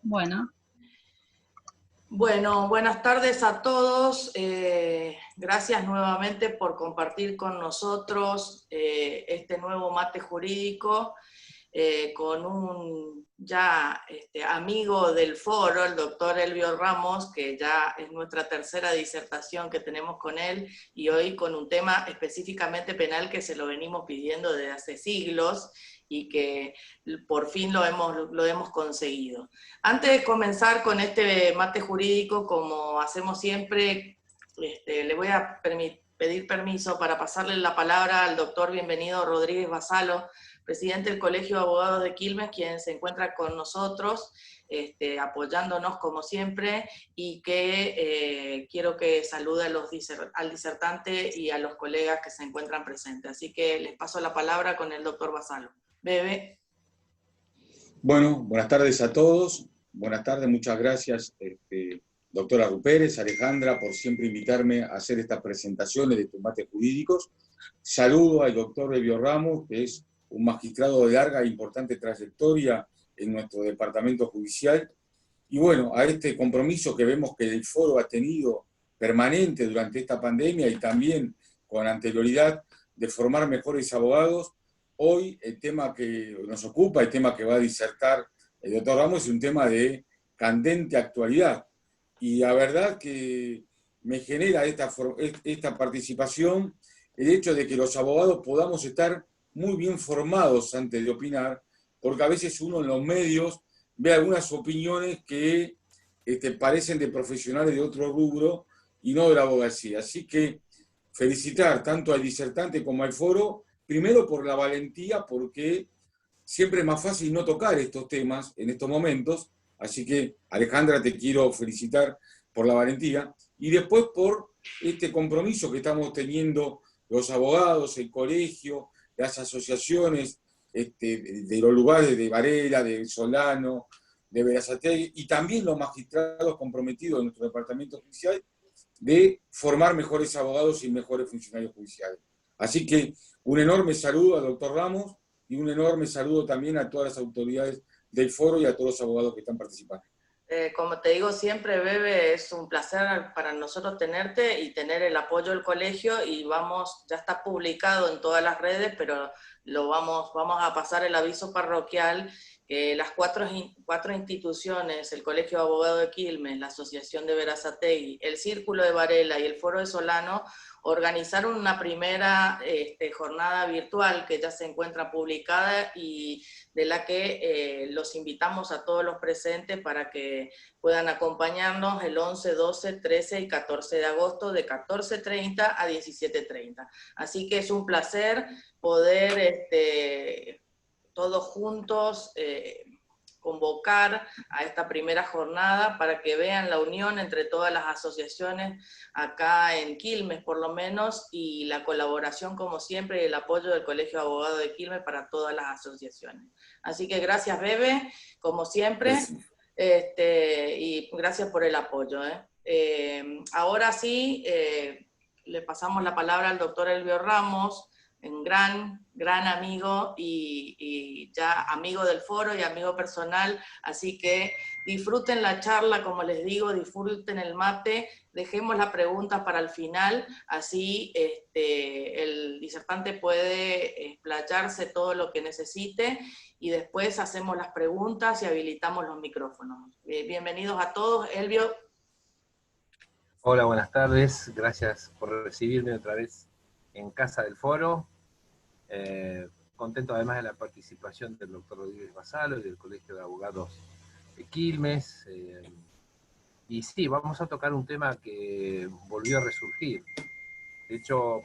Bueno, Bueno, buenas tardes a todos. Gracias nuevamente por compartir con nosotros este nuevo mate jurídico con un ya amigo del foro, el doctor Elvio Ramos, que ya es nuestra tercera disertación que tenemos con él, y hoy con un tema específicamente penal que se lo venimos pidiendo desde hace siglos y que por fin lo hemos conseguido. Antes de comenzar con este mate jurídico, como hacemos siempre, le voy a pedir permiso para pasarle la palabra al doctor Bienvenido Rodríguez Basalo, presidente del Colegio de Abogados de Quilmes, quien se encuentra con nosotros, apoyándonos como siempre, y que quiero que salude al disertante y a los colegas que se encuentran presentes. Así que les paso la palabra con el doctor Basalo. Bebe. Bueno, buenas tardes a todos. Buenas tardes, muchas gracias, doctora Rupérez, Alejandra, por siempre invitarme a hacer estas presentaciones de temas jurídicos. Saludo al doctor Elvio Ramos, que es un magistrado de larga e importante trayectoria en nuestro departamento judicial. Y bueno, a este compromiso que vemos que el foro ha tenido permanente durante esta pandemia y también con anterioridad de formar mejores abogados. Hoy el tema que nos ocupa, el tema que va a disertar el doctor Ramos, es un tema de candente actualidad. Y la verdad que me genera esta participación el hecho de que los abogados podamos estar muy bien formados antes de opinar, porque a veces uno en los medios ve algunas opiniones que parecen de profesionales de otro rubro y no de la abogacía. Así que felicitar tanto al disertante como al foro, primero por la valentía, porque siempre es más fácil no tocar estos temas en estos momentos, así que Alejandra, te quiero felicitar por la valentía, y después por este compromiso que estamos teniendo los abogados, el colegio, las asociaciones de los lugares de Varela, de Solano, de Berazategui, y también los magistrados comprometidos en nuestro departamento judicial, de formar mejores abogados y mejores funcionarios judiciales. Así que un enorme saludo al doctor Ramos y un enorme saludo también a todas las autoridades del foro y a todos los abogados que están participando. Como te digo siempre, Bebe, es un placer para nosotros tenerte y tener el apoyo del colegio, y ya está publicado en todas las redes, pero vamos a pasar el aviso parroquial, que las cuatro instituciones, el Colegio de Abogados de Quilmes, la Asociación de Berazategui, el Círculo de Varela y el Foro de Solano, organizaron una primera jornada virtual que ya se encuentra publicada y de la que los invitamos a todos los presentes para que puedan acompañarnos el 11, 12, 13 y 14 de agosto de 14:30 a 17:30. Así que es un placer poder todos juntos convocar a esta primera jornada para que vean la unión entre todas las asociaciones acá en Quilmes, por lo menos, y la colaboración, como siempre, y el apoyo del Colegio de Abogados de Quilmes para todas las asociaciones. Así que gracias, Bebe, como siempre, y gracias por el apoyo. Ahora sí, le pasamos la palabra al doctor Elvio Ramos, un gran amigo y ya amigo del foro y amigo personal, así que disfruten la charla, como les digo, disfruten el mate, dejemos las preguntas para el final, así el disertante puede explayarse todo lo que necesite y después hacemos las preguntas y habilitamos los micrófonos. Bienvenidos a todos. Elvio. Hola, buenas tardes. Gracias por recibirme otra vez en casa del foro. Contento además de la participación del doctor Rodríguez Basalo y del Colegio de Abogados de Quilmes. Y sí, vamos a tocar un tema que volvió a resurgir. De hecho,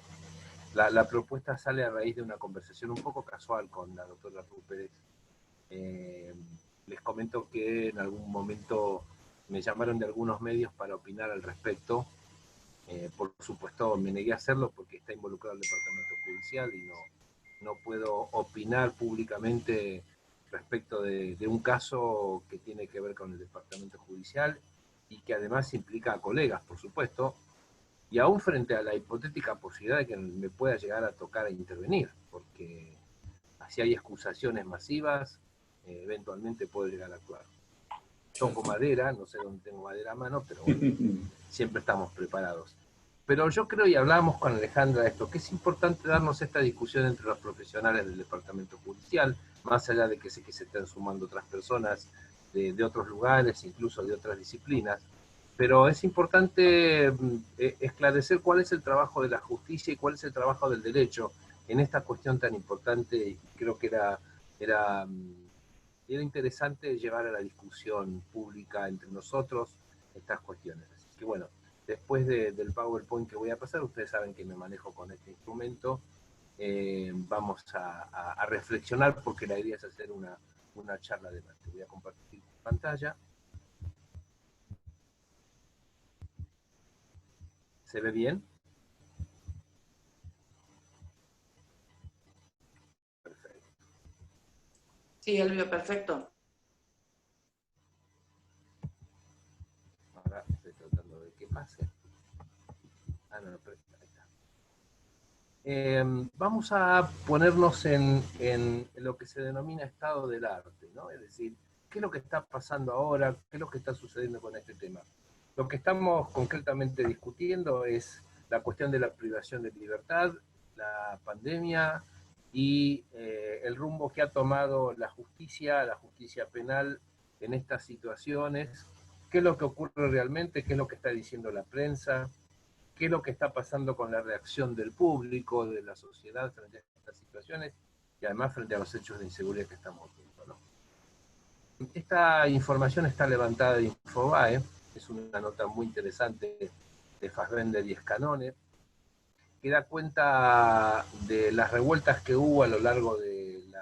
la propuesta sale a raíz de una conversación un poco casual con la doctora Rupérez. Les comento que en algún momento me llamaron de algunos medios para opinar al respecto. Por supuesto me negué a hacerlo porque está involucrado el departamento judicial y no puedo opinar públicamente respecto de un caso que tiene que ver con el departamento judicial y que además implica a colegas, por supuesto, y aún frente a la hipotética posibilidad de que me pueda llegar a tocar a intervenir, porque si hay acusaciones masivas, eventualmente puedo llegar a actuar. toco madera, no sé dónde tengo madera a mano, pero bueno, siempre estamos preparados. Pero yo creo, y hablábamos con Alejandra de esto, que es importante darnos esta discusión entre los profesionales del departamento judicial, más allá de que sé que se están sumando otras personas de otros lugares, incluso de otras disciplinas, pero es importante esclarecer cuál es el trabajo de la justicia y cuál es el trabajo del derecho en esta cuestión tan importante, y creo que era interesante llevar a la discusión pública entre nosotros estas cuestiones. Así que bueno, después del PowerPoint que voy a pasar, ustedes saben que me manejo con este instrumento, vamos a reflexionar porque la idea es hacer una charla de debate. Voy a compartir pantalla. ¿Se ve bien? Perfecto. Sí, Elvio, perfecto. Ahora estoy tratando de que pase. Ah, no, pero ahí está. Vamos a ponernos en lo que se denomina estado del arte, ¿no? Es decir, ¿qué es lo que está pasando ahora? ¿Qué es lo que está sucediendo con este tema? Lo que estamos concretamente discutiendo es la cuestión de la privación de libertad, la pandemia y el rumbo que ha tomado la justicia penal en estas situaciones, qué es lo que ocurre realmente, qué es lo que está diciendo la prensa, qué es lo que está pasando con la reacción del público, de la sociedad frente a estas situaciones y además frente a los hechos de inseguridad que estamos viendo, ¿no? Esta información está levantada de Infobae, es una nota muy interesante de Fassbender y Escanone, que da cuenta de las revueltas que hubo a lo largo del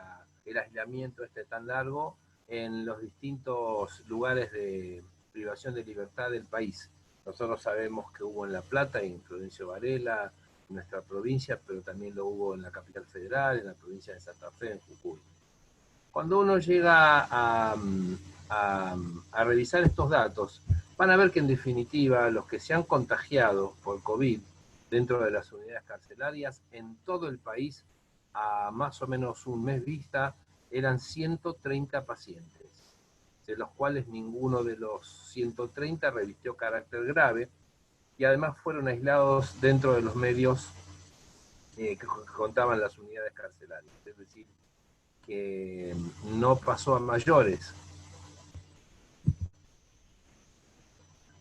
aislamiento este tan largo en los distintos lugares de privación de libertad del país. Nosotros sabemos que hubo en La Plata y en Florencio Varela, en nuestra provincia, pero también lo hubo en la capital federal, en la provincia de Santa Fe, en Jujuy. Cuando uno llega a revisar estos datos, van a ver que en definitiva los que se han contagiado por COVID dentro de las unidades carcelarias en todo el país, a más o menos un mes vista, eran 130 pacientes, de los cuales ninguno de los 130 revistió carácter grave, y además fueron aislados dentro de los medios que contaban las unidades carcelarias, es decir, que no pasó a mayores.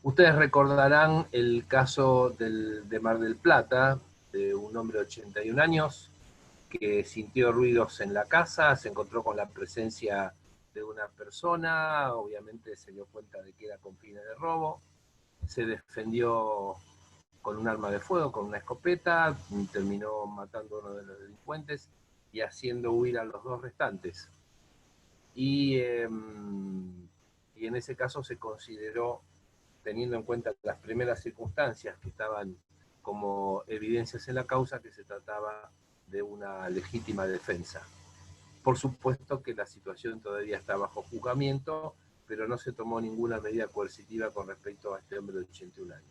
Ustedes recordarán el caso de Mar del Plata, de un hombre de 81 años que sintió ruidos en la casa, se encontró con la presencia de una persona, obviamente se dio cuenta de que era con fines de robo, se defendió con un arma de fuego, con una escopeta, terminó matando a uno de los delincuentes y haciendo huir a los dos restantes. Y en ese caso se consideró, teniendo en cuenta las primeras circunstancias que estaban como evidencias en la causa, que se trataba de una legítima defensa. Por supuesto que la situación todavía está bajo juzgamiento, pero no se tomó ninguna medida coercitiva con respecto a este hombre de 81 años.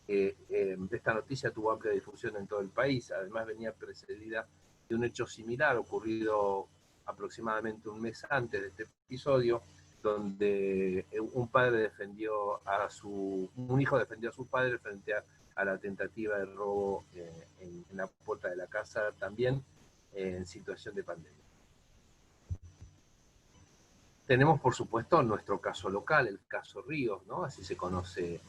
Esta noticia tuvo amplia difusión en todo el país, además venía precedida de un hecho similar ocurrido aproximadamente un mes antes de este episodio, donde un hijo defendió a su padre frente a la tentativa de robo en la puerta de la casa, también en situación de pandemia. Tenemos, por supuesto, nuestro caso local, el caso Ríos, ¿no? Así se conoce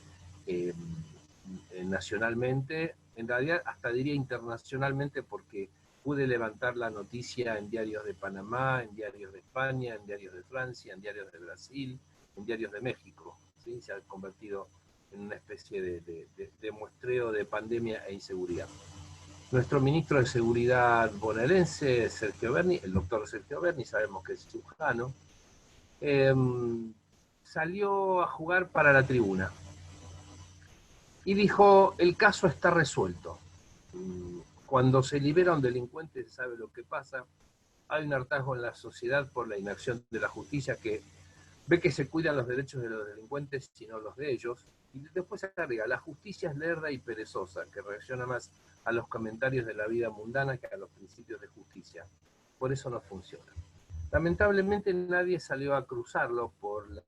nacionalmente, en realidad hasta diría internacionalmente, porque pude levantar la noticia en diarios de Panamá, en diarios de España, en diarios de Francia, en diarios de Brasil, en diarios de México, ¿sí? Se ha convertido en una especie de muestreo de pandemia e inseguridad. Nuestro ministro de Seguridad bonaerense, Sergio Berni, el doctor Sergio Berni, sabemos que es cirujano, salió a jugar para la tribuna y dijo: el caso está resuelto. Cuando se libera un delincuente se sabe lo que pasa. Hay un hartazgo en la sociedad por la inacción de la justicia, que ve que se cuidan los derechos de los delincuentes y no los de ellos. Y después se agrega: la justicia es lerda y perezosa, que reacciona más a los comentarios de la vida mundana que a los principios de justicia. Por eso no funciona. Lamentablemente nadie salió a cruzarlo por la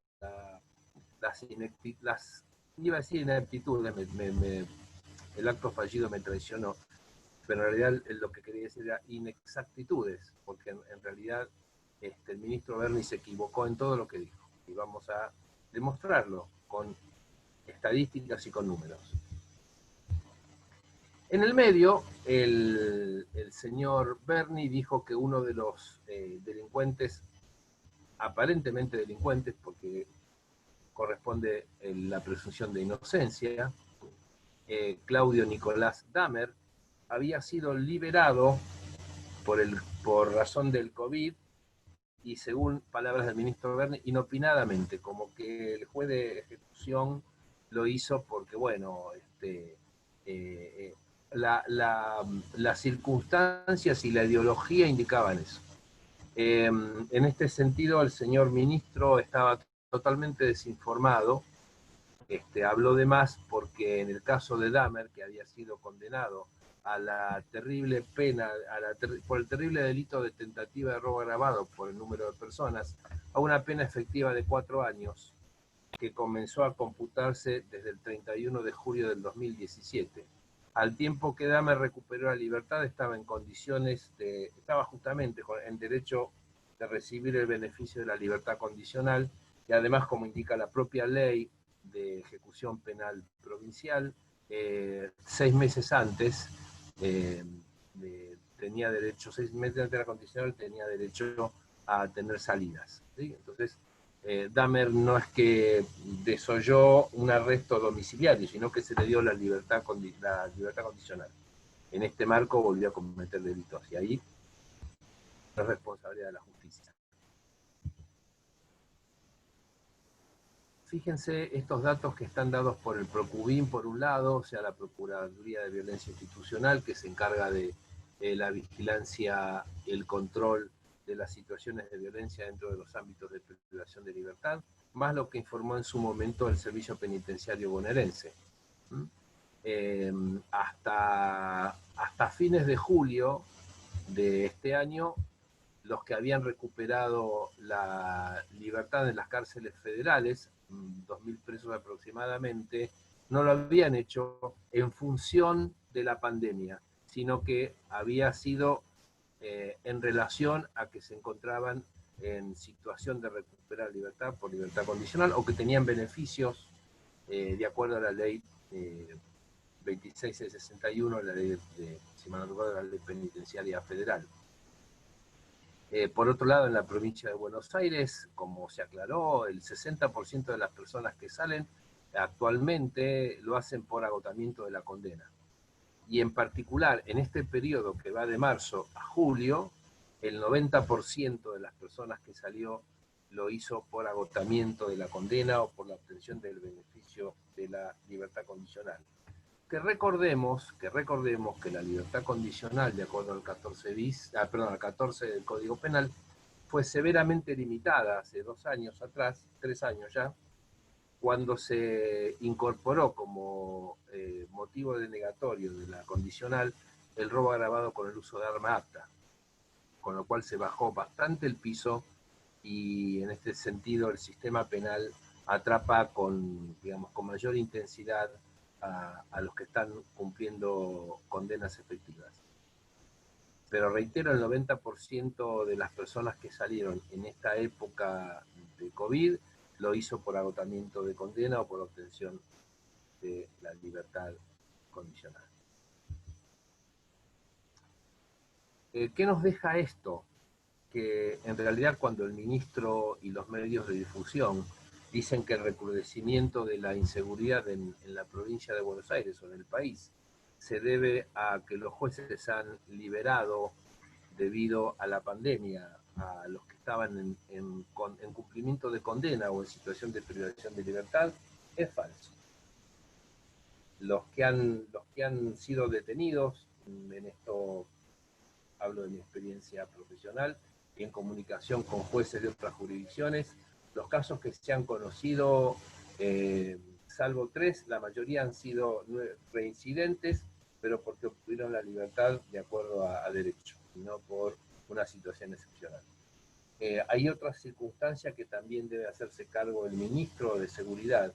iba a decir ineptitudes, el acto fallido me traicionó, pero en realidad lo que quería decir era inexactitudes, porque en realidad el ministro Berni se equivocó en todo lo que dijo, y vamos a demostrarlo con estadísticas y con números. En el medio, el señor Berni dijo que uno de los delincuentes, aparentemente delincuentes, porque corresponde la presunción de inocencia, Claudio Nicolás Dahmer, había sido liberado por razón del COVID y, según palabras del ministro Berni, inopinadamente, como que el juez de ejecución lo hizo porque, bueno, las circunstancias y la ideología indicaban eso. En este sentido, el señor ministro estaba totalmente desinformado. Habló de más porque en el caso de Dahmer, que había sido condenado a la terrible pena, por el terrible delito de tentativa de robo agravado por el número de personas, a una pena efectiva de 4 años, que comenzó a computarse desde el 31 de julio del 2017. Al tiempo que Dahmer recuperó la libertad, estaba en condiciones estaba justamente en derecho de recibir el beneficio de la libertad condicional, y además, como indica la propia ley de ejecución penal provincial, 6 meses antes tenía derecho, 6 meses antes de la condicional tenía derecho a tener salidas, ¿sí? Entonces, Dahmer no es que desoyó un arresto domiciliario, sino que se le dio la libertad condicional. En este marco volvió a cometer delitos, y ahí es responsabilidad de la justicia. Fíjense estos datos que están dados por el Procubin, por un lado, o sea, la Procuraduría de Violencia Institucional, que se encarga de la vigilancia y el control de las situaciones de violencia dentro de los ámbitos de privación de libertad, más lo que informó en su momento el Servicio Penitenciario Bonaerense. Hasta fines de julio de este año, los que habían recuperado la libertad en las cárceles federales, 2.000 presos aproximadamente, no lo habían hecho en función de la pandemia, sino que había sido en relación a que se encontraban en situación de recuperar libertad por libertad condicional, o que tenían beneficios de acuerdo a la ley 2661, la ley si mal no recuerdo, la ley penitenciaria federal. Por otro lado, en la provincia de Buenos Aires, como se aclaró, el 60% de las personas que salen actualmente lo hacen por agotamiento de la condena. Y en particular, en este periodo que va de marzo a julio, el 90% de las personas que salió lo hizo por agotamiento de la condena o por la obtención del beneficio de la libertad condicional. Que recordemos que la libertad condicional, de acuerdo al 14 del Código Penal, fue severamente limitada hace 2 años atrás, 3 años ya, cuando se incorporó como motivo denegatorio de la condicional el robo agravado con el uso de arma apta, con lo cual se bajó bastante el piso, y en este sentido el sistema penal atrapa con mayor intensidad a los que están cumpliendo condenas efectivas. Pero reitero, el 90% de las personas que salieron en esta época de COVID lo hizo por agotamiento de condena o por obtención de la libertad condicional. ¿Qué nos deja esto? Que en realidad, cuando el ministro y los medios de difusión dicen que el recrudecimiento de la inseguridad en la provincia de Buenos Aires o en el país se debe a que los jueces han liberado, debido a la pandemia, a los que estaban en cumplimiento de condena o en situación de privación de libertad, es falso. Los que han sido detenidos, en esto hablo de mi experiencia profesional y en comunicación con jueces de otras jurisdicciones, los casos que se han conocido, salvo 3, la mayoría han sido reincidentes, pero porque obtuvieron la libertad de acuerdo a derecho, y no por una situación excepcional. hay otra circunstancia que también debe hacerse cargo el ministro de Seguridad,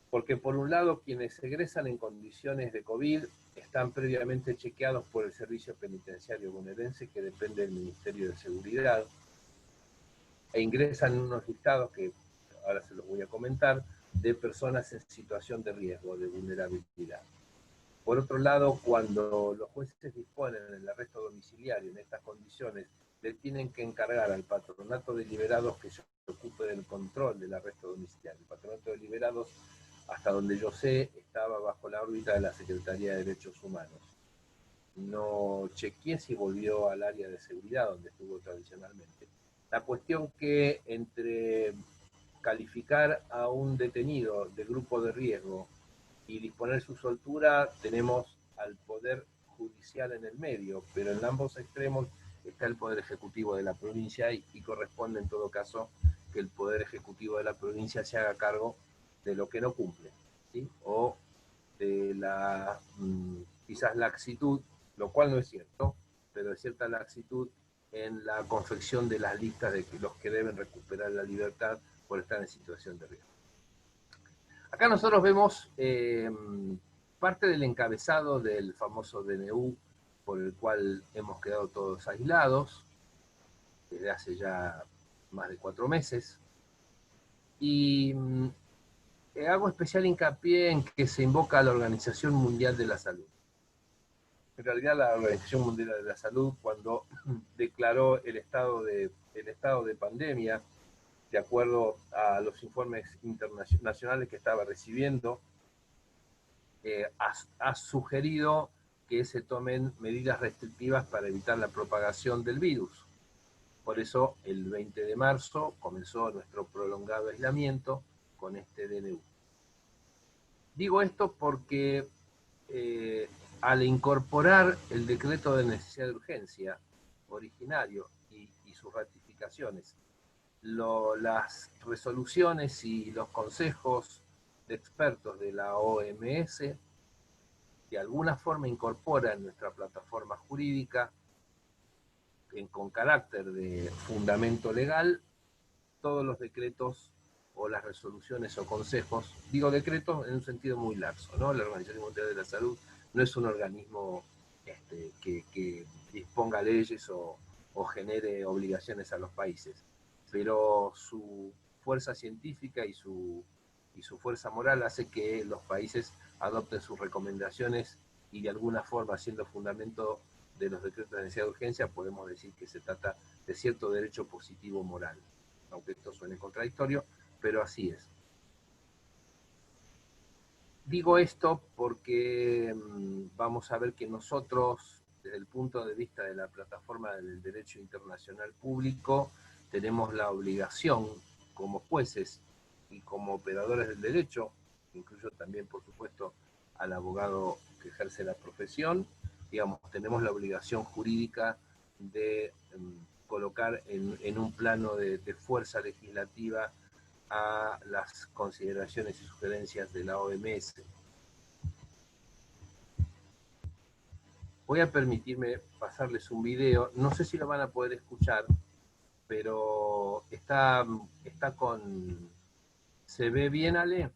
porque por un lado quienes egresan en condiciones de COVID están previamente chequeados por el Servicio Penitenciario Bonaerense, que depende del Ministerio de Seguridad, e ingresan en unos listados que ahora se los voy a comentar, de personas en situación de riesgo, de vulnerabilidad. Por otro lado, cuando los jueces disponen el arresto domiciliario en estas condiciones, le tienen que encargar al Patronato de Liberados que se ocupe del control del arresto domiciliario. El Patronato de Liberados, hasta donde yo sé, estaba bajo la órbita de la Secretaría de Derechos Humanos. No chequeé si volvió al área de seguridad, donde estuvo tradicionalmente. La cuestión que entre calificar a un detenido de grupo de riesgo y disponer su soltura, tenemos al Poder Judicial en el medio, pero en ambos extremos está el Poder Ejecutivo de la provincia y corresponde en todo caso que el Poder Ejecutivo de la provincia se haga cargo de lo que no cumple, ¿sí? O de la quizás laxitud, lo cual no es cierto, pero de cierta laxitud en la confección de las listas de los que deben recuperar la libertad por estar en situación de riesgo. Acá nosotros vemos parte del encabezado del famoso DNU, por el cual hemos quedado todos aislados desde hace ya más de 4 meses. Y hago especial hincapié en que se invoca a la Organización Mundial de la Salud. En realidad la Organización Mundial de la Salud, cuando declaró el estado de pandemia, de acuerdo a los informes internacionales que estaba recibiendo, ha sugerido que se tomen medidas restrictivas para evitar la propagación del virus. Por eso, el 20 de marzo comenzó nuestro prolongado aislamiento con este DNU. Digo esto porque al incorporar el decreto de necesidad de urgencia originario y sus ratificaciones, las resoluciones y los consejos de expertos de la OMS de alguna forma incorporan nuestra plataforma jurídica con carácter de fundamento legal todos los decretos o las resoluciones o consejos, digo decretos en un sentido muy laxo, ¿no? La Organización Mundial de la Salud no es un organismo que disponga leyes o genere obligaciones a los países, pero su fuerza científica y su fuerza moral hace que los países adopten sus recomendaciones y de alguna forma, siendo fundamento de los decretos de necesidad de urgencia, podemos decir que se trata de cierto derecho positivo moral, aunque esto suene contradictorio, pero así es. Digo esto porque vamos a ver que nosotros, desde el punto de vista de la plataforma del derecho internacional público, tenemos la obligación como jueces y como operadores del derecho, incluyo también, por supuesto, al abogado que ejerce la profesión, digamos, tenemos la obligación jurídica de colocar en un plano de fuerza legislativa a las consideraciones y sugerencias de la OMS. Voy a permitirme pasarles un video, no sé si lo van a poder escuchar, pero está con... ¿Se ve bien, Ale?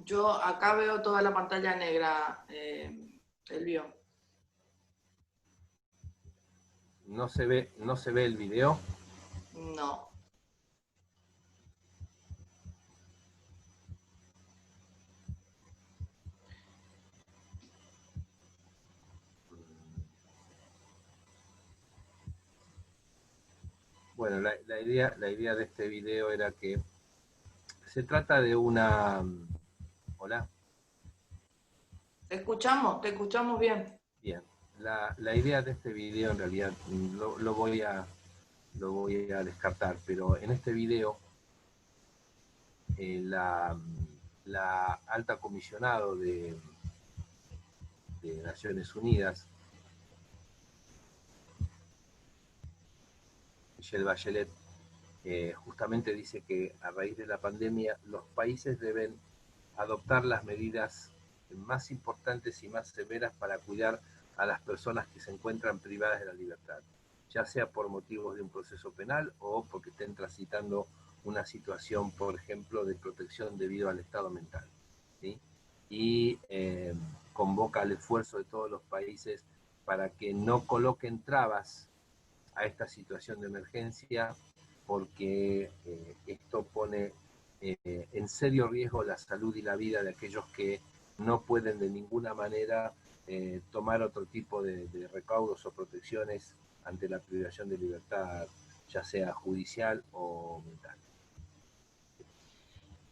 Yo acá veo toda la pantalla negra, Elvio. ¿No se ve el video? No. Bueno, la idea de este video era que se trata de una... ¿Hola? Te escuchamos bien. Bien. La idea de este video en realidad lo voy a descartar, pero en este video la alta comisionado de Naciones Unidas, Michelle Bachelet, justamente dice que a raíz de la pandemia los países deben adoptar las medidas más importantes y más severas para cuidar a las personas que se encuentran privadas de la libertad. ya sea por motivos de un proceso penal o porque estén transitando una situación, por ejemplo, de protección debido al estado mental, ¿sí? Y convoca al esfuerzo de todos los países para que no coloquen trabas a esta situación de emergencia, porque esto pone en serio riesgo la salud y la vida de aquellos que no pueden de ninguna manera tomar otro tipo de recaudos o protecciones ante la privación de libertad, ya sea judicial o mental.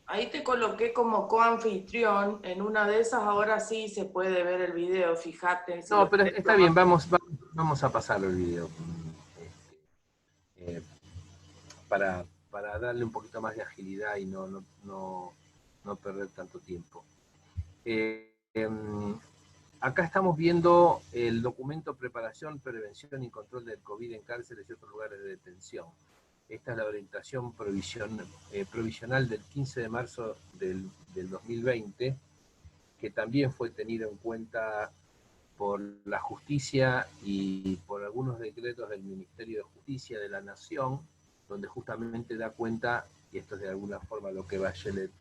Ahí te coloqué como coanfitrión, en una de esas ahora sí se puede ver el video, fíjate. Si No, pero está bien, vamos a pasarlo el video. Para darle un poquito más de agilidad y no perder tanto tiempo. Acá estamos viendo el documento Preparación, Prevención y Control del COVID en cárceles y otros lugares de detención. Esta es la orientación provisional del 15 de marzo del 2020, que también fue tenido en cuenta por la justicia y por algunos decretos del Ministerio de Justicia de la Nación, donde justamente da cuenta, y esto es de alguna forma lo que Bachelet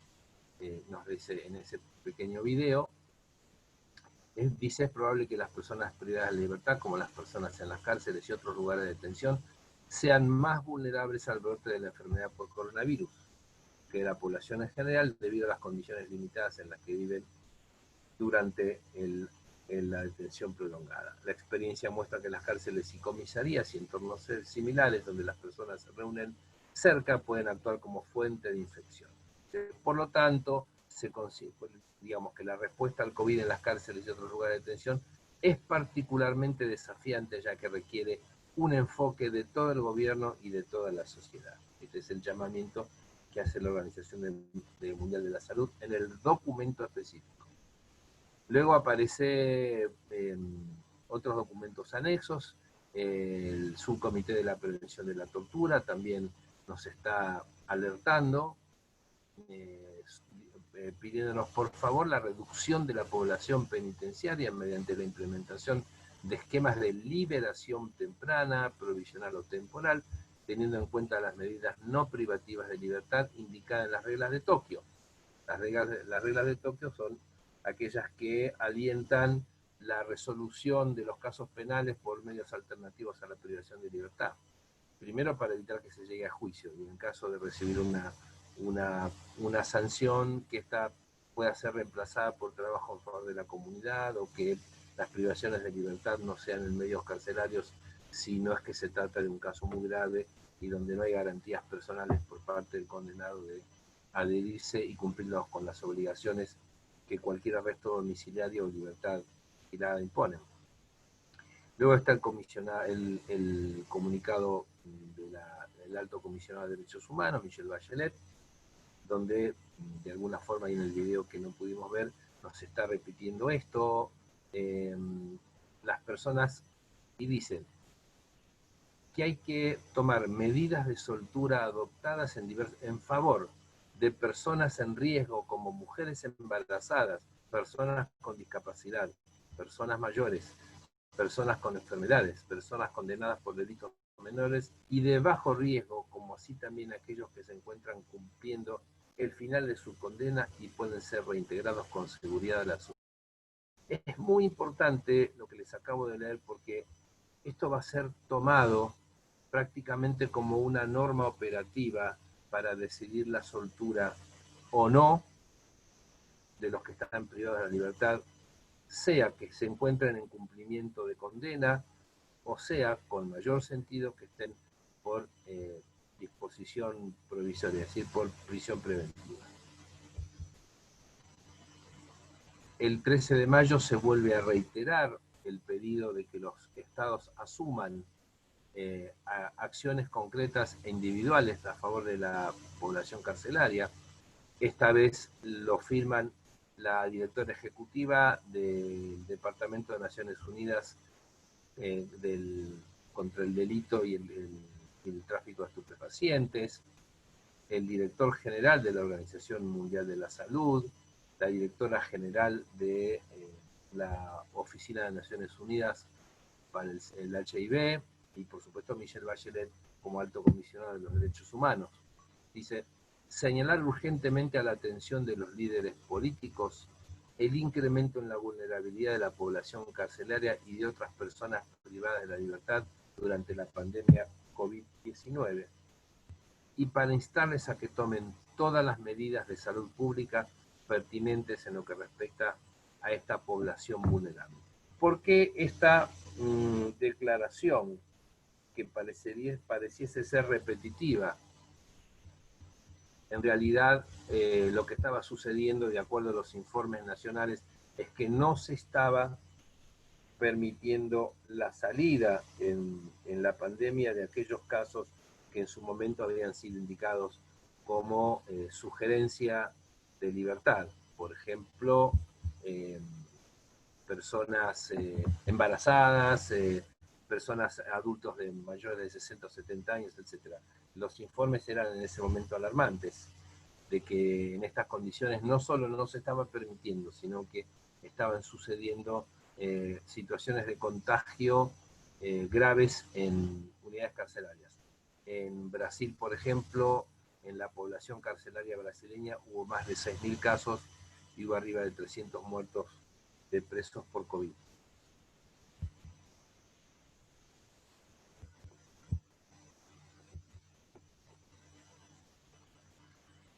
nos dice en ese pequeño video, dice: es probable que las personas privadas de libertad, como las personas en las cárceles y otros lugares de detención, sean más vulnerables al brote de la enfermedad por coronavirus que la población en general, debido a las condiciones limitadas en las que viven durante la detención prolongada. La experiencia muestra que las cárceles y comisarías y entornos similares donde las personas se reúnen cerca pueden actuar como fuente de infección. Por lo tanto, digamos que la respuesta al COVID en las cárceles y otros lugares de detención es particularmente desafiante, ya que requiere un enfoque de todo el gobierno y de toda la sociedad. Este es el llamamiento que hace la Organización Mundial de la Salud en el documento específico. Luego aparece otros documentos anexos. El Subcomité de la Prevención de la Tortura también nos está alertando, pidiéndonos por favor la reducción de la población penitenciaria mediante la implementación de esquemas de liberación temprana, provisional o temporal, teniendo en cuenta las medidas no privativas de libertad indicadas en las reglas de Tokio. Las reglas de Tokio son aquellas que alientan la resolución de los casos penales por medios alternativos a la privación de libertad. Primero, para evitar que se llegue a juicio, y en caso de recibir una sanción, que ésta pueda ser reemplazada por trabajo en favor de la comunidad, o que las privaciones de libertad no sean en medios carcelarios, si no es que se trata de un caso muy grave y donde no hay garantías personales por parte del condenado de adherirse y cumplir con las obligaciones que cualquier arresto domiciliario o libertad vigilada impone. Luego está el comunicado del Alto Comisionado de Derechos Humanos, Michelle Bachelet, donde de alguna forma, y en el video que no pudimos ver, nos está repitiendo esto. Las personas, y dicen que hay que tomar medidas de soltura adoptadas en favor de personas en riesgo, como mujeres embarazadas, personas con discapacidad, personas mayores, personas con enfermedades, personas condenadas por delitos menores y de bajo riesgo, como así también aquellos que se encuentran cumpliendo el final de su condena y pueden ser reintegrados con seguridad a la sociedad. Es muy importante lo que les acabo de leer, porque esto va a ser tomado prácticamente como una norma operativa para decidir la soltura o no de los que están privados de la libertad, sea que se encuentren en cumplimiento de condena, o sea, con mayor sentido, que estén por disposición provisoria, es decir, por prisión preventiva. El 13 de mayo se vuelve a reiterar el pedido de que los estados asuman acciones concretas e individuales a favor de la población carcelaria. Esta vez lo firman la directora ejecutiva del Departamento de Naciones Unidas contra el delito y el tráfico de estupefacientes, el director general de la Organización Mundial de la Salud, la directora general de la Oficina de Naciones Unidas para el HIV, y por supuesto Michelle Bachelet como alto comisionado de los derechos humanos. Dice, señalar urgentemente a la atención de los líderes políticos el incremento en la vulnerabilidad de la población carcelaria y de otras personas privadas de la libertad durante la pandemia COVID-19, y para instarles a que tomen todas las medidas de salud pública pertinentes en lo que respecta a esta población vulnerable. ¿Por qué esta declaración, que pareciese ser repetitiva? En realidad, lo que estaba sucediendo, de acuerdo a los informes nacionales, es que no se estaba permitiendo la salida en la pandemia de aquellos casos que en su momento habían sido indicados como sugerencia de libertad. Por ejemplo, personas embarazadas, personas adultos de mayores de 60 o 70 años, etc. Los informes eran en ese momento alarmantes, de que en estas condiciones no solo no se estaba permitiendo, sino que estaban sucediendo situaciones de contagio graves en unidades carcelarias. En Brasil, por ejemplo, en la población carcelaria brasileña hubo más de 6.000 casos y hubo arriba de 300 muertos de presos por COVID.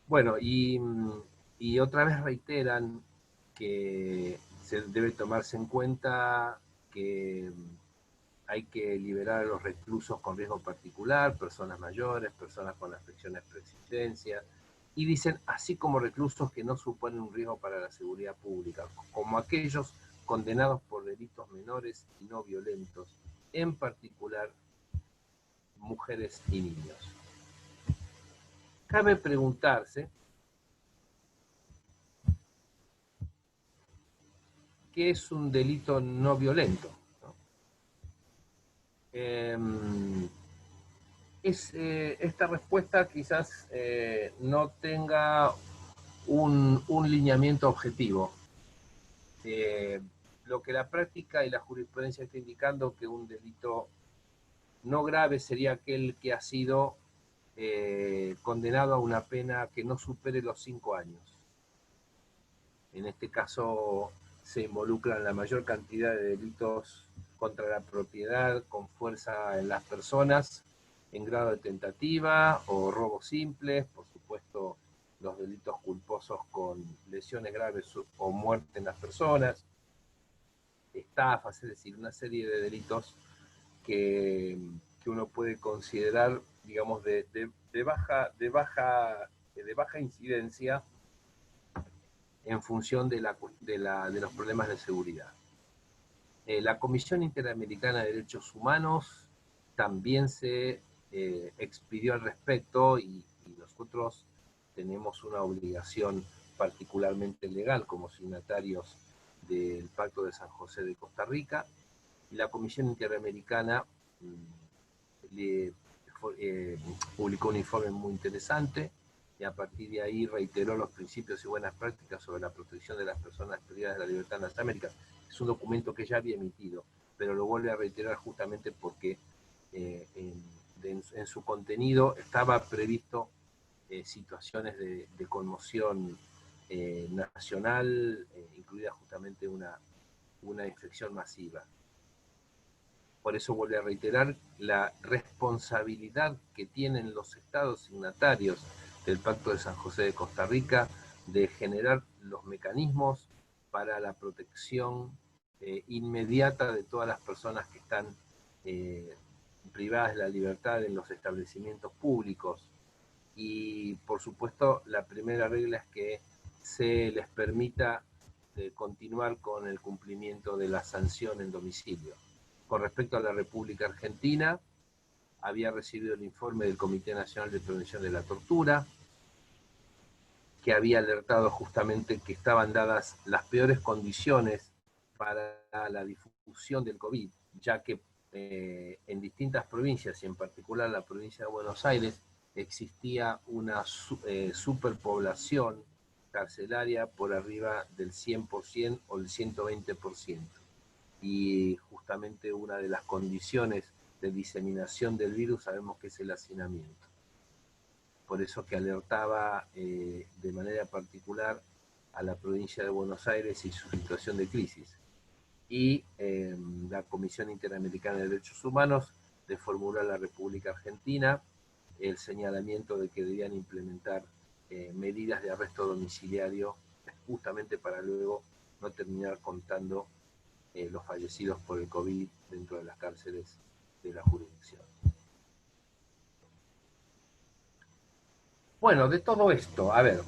Bueno, y otra vez reiteran que se debe tomarse en cuenta que hay que liberar a los reclusos con riesgo particular, personas mayores, personas con afecciones preexistencias, y dicen, así como reclusos que no suponen un riesgo para la seguridad pública, como aquellos condenados por delitos menores y no violentos, en particular mujeres y niños. Cabe preguntarse qué es un delito no violento, ¿no? Esta respuesta quizás no tenga un lineamiento objetivo. Lo que la práctica y la jurisprudencia está indicando, que un delito no grave sería aquel que ha sido condenado a una pena que no supere los 5 años. En este caso se involucran la mayor cantidad de delitos contra la propiedad con fuerza en las personas, en grado de tentativa o robos simples, por supuesto los delitos culposos con lesiones graves o muerte en las personas, estafas, es decir, una serie de delitos que uno puede considerar, digamos, de baja incidencia en función de los problemas de seguridad. La Comisión Interamericana de Derechos Humanos también se expidió al respecto, y nosotros tenemos una obligación particularmente legal como signatarios del Pacto de San José de Costa Rica, y la Comisión Interamericana publicó un informe muy interesante, y a partir de ahí reiteró los principios y buenas prácticas sobre la protección de las personas privadas de la libertad en las Américas. Es un documento que ya había emitido, pero lo vuelve a reiterar justamente porque en su contenido estaba previsto situaciones de conmoción nacional, incluida justamente una infección masiva. Por eso vuelve a reiterar la responsabilidad que tienen los estados signatarios del Pacto de San José de Costa Rica de generar los mecanismos para la protección inmediata de todas las personas que están privadas de la libertad en los establecimientos públicos. Y por supuesto la primera regla es que se les permita continuar con el cumplimiento de la sanción en domicilio. Con respecto a la República Argentina, había recibido el informe del Comité Nacional de Prevención de la Tortura, que había alertado justamente que estaban dadas las peores condiciones para la difusión del COVID, ya que en distintas provincias, y en particular la provincia de Buenos Aires, existía una superpoblación carcelaria por arriba del 100% o el 120%. Y justamente una de las condiciones de diseminación del virus sabemos que es el hacinamiento. Por eso que alertaba de manera particular a la provincia de Buenos Aires y su situación de crisis. Y la Comisión Interamericana de Derechos Humanos le formuló a la República Argentina el señalamiento de que debían implementar medidas de arresto domiciliario justamente para luego no terminar contando los fallecidos por el COVID dentro de las cárceles de la jurisdicción. Bueno, de todo esto, a ver,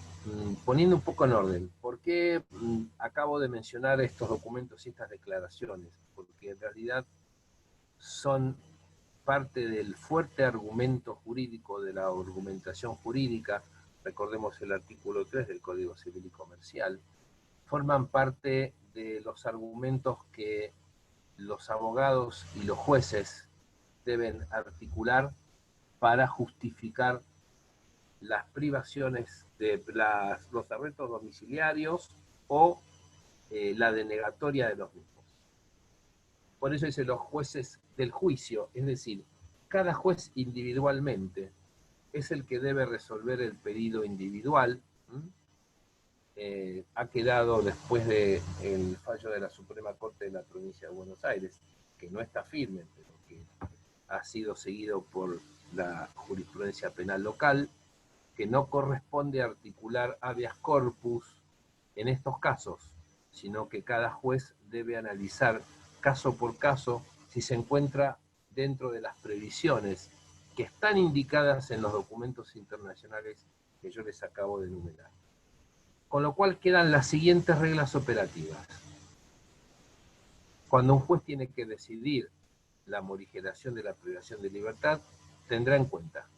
poniendo un poco en orden, ¿por qué acabo de mencionar estos documentos y estas declaraciones? Porque en realidad son parte del fuerte argumento jurídico, de la argumentación jurídica, recordemos el artículo 3 del Código Civil y Comercial, forman parte de los argumentos que los abogados y los jueces deben articular para justificar las privaciones de los arrestos domiciliarios o la denegatoria de los mismos. Por eso dice los jueces del juicio, es decir, cada juez individualmente es el que debe resolver el pedido individual. Ha quedado después del fallo de la Suprema Corte de la Provincia de Buenos Aires, que no está firme, pero que ha sido seguido por la jurisprudencia penal local, que no corresponde articular habeas corpus en estos casos, sino que cada juez debe analizar caso por caso si se encuentra dentro de las previsiones que están indicadas en los documentos internacionales que yo les acabo de enumerar. Con lo cual quedan las siguientes reglas operativas. Cuando un juez tiene que decidir la morigeración de la privación de libertad, tendrá en cuenta: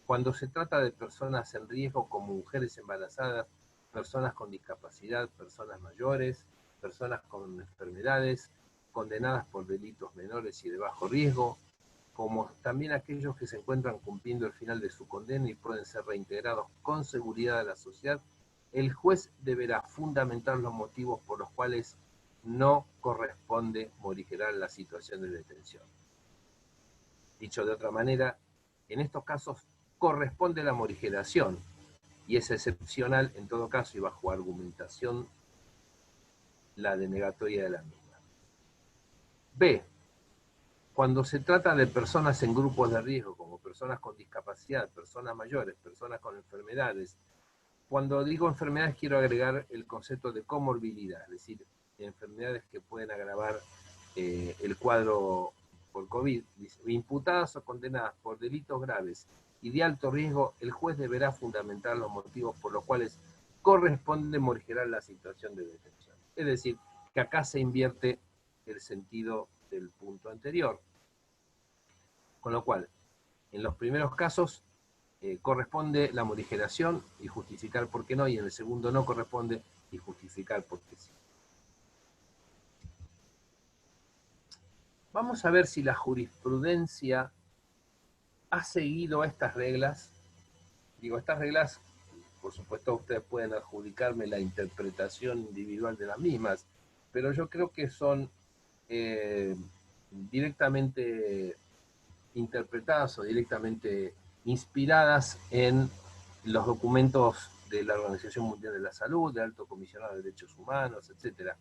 cuando se trata de personas en riesgo como mujeres embarazadas, personas con discapacidad, personas mayores, personas con enfermedades, condenadas por delitos menores y de bajo riesgo, como también aquellos que se encuentran cumpliendo el final de su condena y pueden ser reintegrados con seguridad a la sociedad, el juez deberá fundamentar los motivos por los cuales no corresponde morigerar la situación de detención. Dicho de otra manera, en estos casos corresponde la morigeración, y es excepcional en todo caso y bajo argumentación la denegatoria de la misma. B. Cuando se trata de personas en grupos de riesgo, como personas con discapacidad, personas mayores, personas con enfermedades. Cuando digo enfermedades quiero agregar el concepto de comorbilidad, es decir, enfermedades que pueden agravar el cuadro por COVID, imputadas o condenadas por delitos graves y de alto riesgo, el juez deberá fundamentar los motivos por los cuales corresponde morigerar la situación de detención. Es decir, que acá se invierte el sentido del punto anterior. Con lo cual, en los primeros casos corresponde la morigeración y justificar por qué no, y en el segundo no corresponde y justificar por qué sí. Vamos a ver si la jurisprudencia ha seguido estas reglas. Digo, estas reglas, por supuesto ustedes pueden adjudicarme la interpretación individual de las mismas, pero yo creo que son directamente interpretadas o directamente inspiradas en los documentos de la Organización Mundial de la Salud, del Alto Comisionado de Derechos Humanos, etc.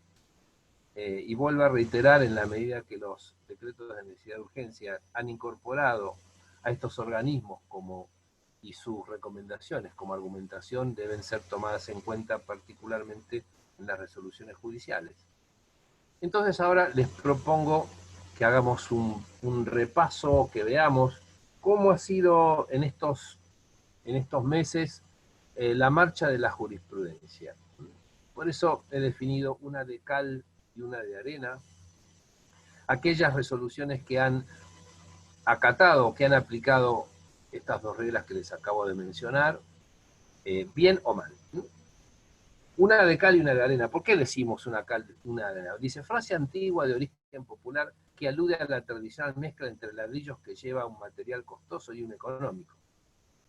Y vuelvo a reiterar, en la medida que los decretos de necesidad de urgencia han incorporado a estos organismos y sus recomendaciones como argumentación, deben ser tomadas en cuenta particularmente en las resoluciones judiciales. Entonces ahora les propongo que hagamos un repaso, que veamos cómo ha sido en estos meses la marcha de la jurisprudencia. Por eso he definido una de cal y una de arena, aquellas resoluciones que han acatado, que han aplicado estas dos reglas que les acabo de mencionar, bien o mal. Una de cal y una de arena. ¿Por qué decimos una cal y una de arena? Dice, frase antigua de origen popular que alude a la tradicional mezcla entre ladrillos que lleva un material costoso y un económico.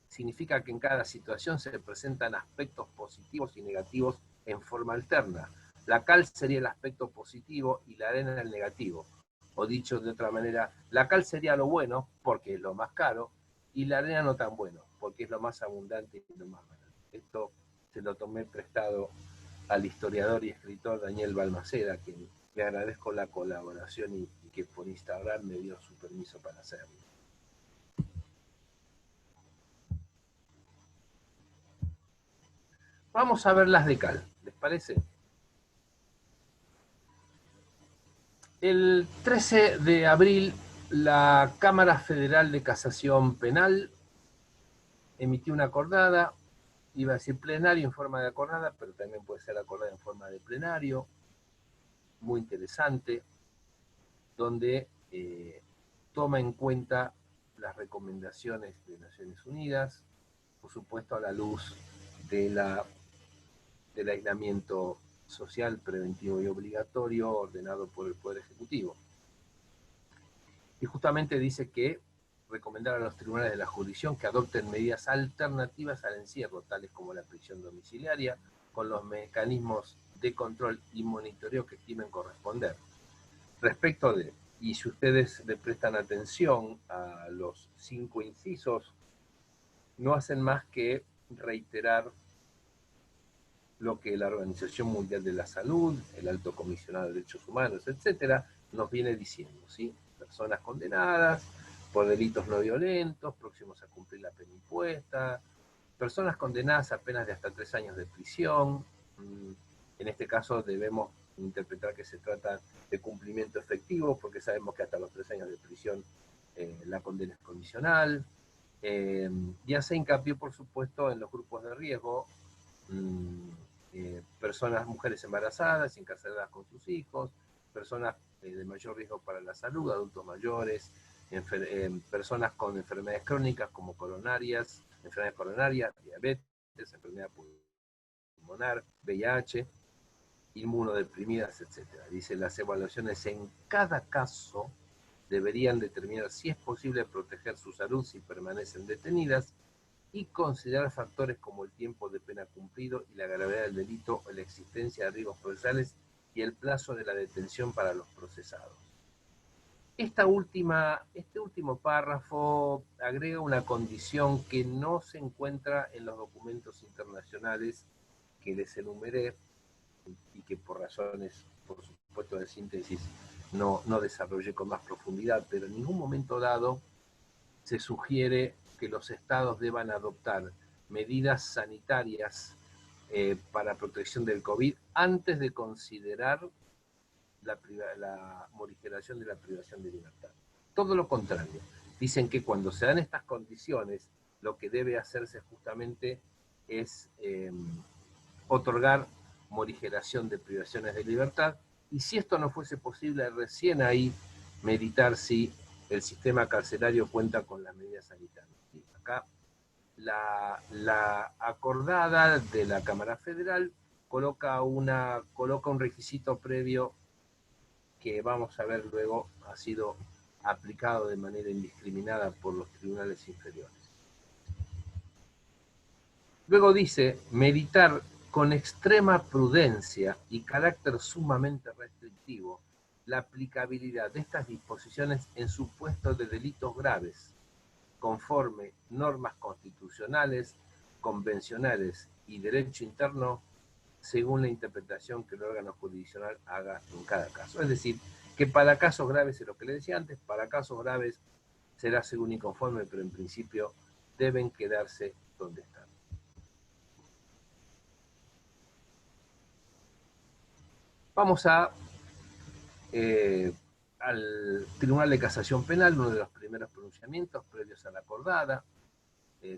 Significa que en cada situación se presentan aspectos positivos y negativos en forma alterna. La cal sería el aspecto positivo y la arena el negativo. o dicho de otra manera, la cal sería lo bueno, porque es lo más caro, y la arena no tan bueno, porque es lo más abundante y lo más barato. Esto se lo tomé prestado al historiador y escritor Daniel Balmaceda, a quien le agradezco la colaboración y que por Instagram me dio su permiso para hacerlo. Vamos a ver las de cal, ¿les parece? El 13 de abril, la Cámara Federal de Casación Penal emitió una acordada, iba a decir plenario en forma de acordada, pero también puede ser acordada en forma de plenario, muy interesante, donde toma en cuenta las recomendaciones de Naciones Unidas, por supuesto a la luz del aislamiento social preventivo y obligatorio ordenado por el Poder Ejecutivo. Y justamente dice que recomendar a los tribunales de la jurisdicción que adopten medidas alternativas al encierro, tales como la prisión domiciliaria, con los mecanismos de control y monitoreo que estimen corresponder. Respecto de, y si ustedes le prestan atención a los 5 incisos, no hacen más que reiterar lo que la Organización Mundial de la Salud, el Alto Comisionado de Derechos Humanos, etcétera, nos viene diciendo, ¿sí? Personas condenadas por delitos no violentos, próximos a cumplir la pena impuesta, personas condenadas a penas de hasta 3 años de prisión. En este caso debemos interpretar que se trata de cumplimiento efectivo, porque sabemos que hasta los 3 años de prisión la condena es condicional. Y hace hincapié, por supuesto, en los grupos de riesgo, personas, mujeres embarazadas, encarceladas con sus hijos, personas de mayor riesgo para la salud, adultos mayores, personas con enfermedades crónicas como enfermedades coronarias, diabetes, enfermedad pulmonar, VIH, inmunodeprimidas, etc. Dice, las evaluaciones en cada caso deberían determinar si es posible proteger su salud si permanecen detenidas y considerar factores como el tiempo de pena cumplido y la gravedad del delito o la existencia de riesgos procesales y el plazo de la detención para los procesados. Este último párrafo agrega una condición que no se encuentra en los documentos internacionales que les enumeré y que por razones, por supuesto, de síntesis no desarrollé con más profundidad, pero en ningún momento dado se sugiere que los estados deban adoptar medidas sanitarias para protección del COVID antes de considerar la morigeración de la privación de libertad. Todo lo contrario. Dicen que cuando se dan estas condiciones, lo que debe hacerse justamente es otorgar morigeración de privaciones de libertad, y si esto no fuese posible, recién ahí meditar si el sistema carcelario cuenta con las medidas sanitarias. ¿Sí? Acá la acordada de la Cámara Federal coloca un requisito previo que vamos a ver luego ha sido aplicado de manera indiscriminada por los tribunales inferiores. Luego dice, meditar con extrema prudencia y carácter sumamente restrictivo la aplicabilidad de estas disposiciones en supuestos de delitos graves, conforme normas constitucionales, convencionales y derecho interno, según la interpretación que el órgano jurisdiccional haga en cada caso. Es decir, que para casos graves, es lo que le decía antes, para casos graves será según y conforme, pero en principio deben quedarse donde están. Vamos al Tribunal de Casación Penal, uno de los primeros pronunciamientos previos a la acordada.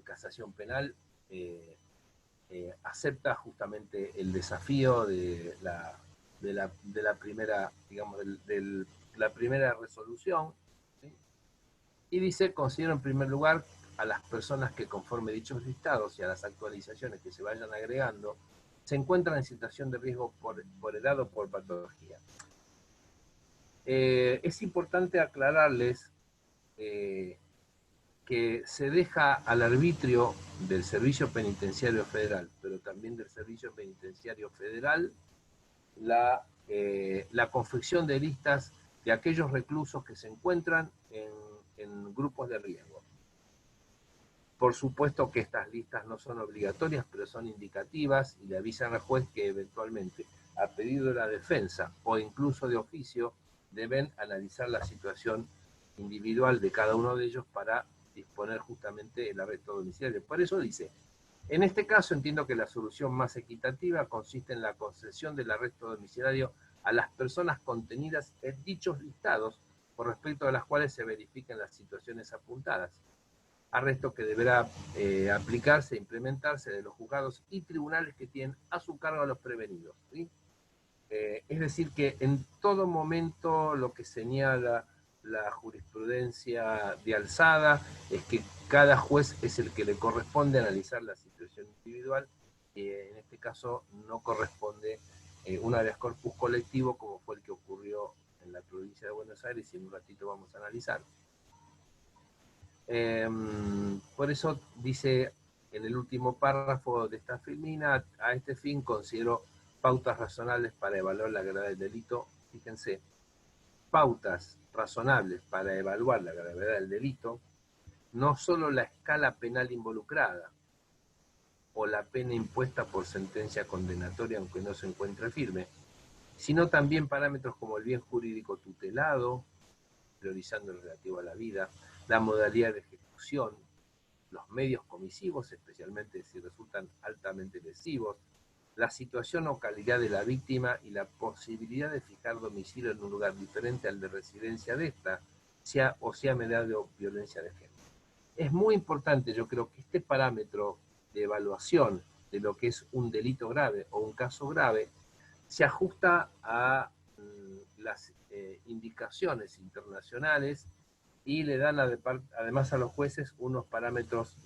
Casación Penal acepta justamente el desafío de la primera, digamos, de la primera resolución, ¿sí? Y dice, considero en primer lugar a las personas que conforme dichos listados y a las actualizaciones que se vayan agregando, se encuentran en situación de riesgo por edad o por patología. Es importante aclararles que se deja al arbitrio del Servicio Penitenciario Federal, pero también del Servicio Penitenciario Federal, la confección de listas de aquellos reclusos que se encuentran en grupos de riesgo. Por supuesto que estas listas no son obligatorias, pero son indicativas y le avisan al juez que eventualmente, a pedido de la defensa o incluso de oficio, deben analizar la situación individual de cada uno de ellos para disponer justamente el arresto domiciliario. Por eso dice, en este caso entiendo que la solución más equitativa consiste en la concesión del arresto domiciliario a las personas contenidas en dichos listados, por respecto a las cuales se verifiquen las situaciones apuntadas. Arresto que deberá aplicarse e implementarse de los juzgados y tribunales que tienen a su cargo a los prevenidos, ¿sí? Es decir, que en todo momento lo que señala la jurisprudencia de alzada es que cada juez es el que le corresponde analizar la situación individual, y en este caso no corresponde un habeas corpus colectivo como fue el que ocurrió en la provincia de Buenos Aires y en un ratito vamos a analizar. Por eso dice en el último párrafo de esta filmina, a este fin considero pautas razonables para evaluar la gravedad del delito. Fíjense, pautas razonables para evaluar la gravedad del delito, no solo la escala penal involucrada o la pena impuesta por sentencia condenatoria aunque no se encuentre firme, sino también parámetros como el bien jurídico tutelado, priorizando lo relativo a la vida, la modalidad de ejecución, los medios comisivos, especialmente si resultan altamente lesivos, la situación o calidad de la víctima y la posibilidad de fijar domicilio en un lugar diferente al de residencia de esta, sea mediado violencia de género. Es muy importante, yo creo, que este parámetro de evaluación de lo que es un delito grave o un caso grave se ajusta a las indicaciones internacionales y le dan además a los jueces unos parámetros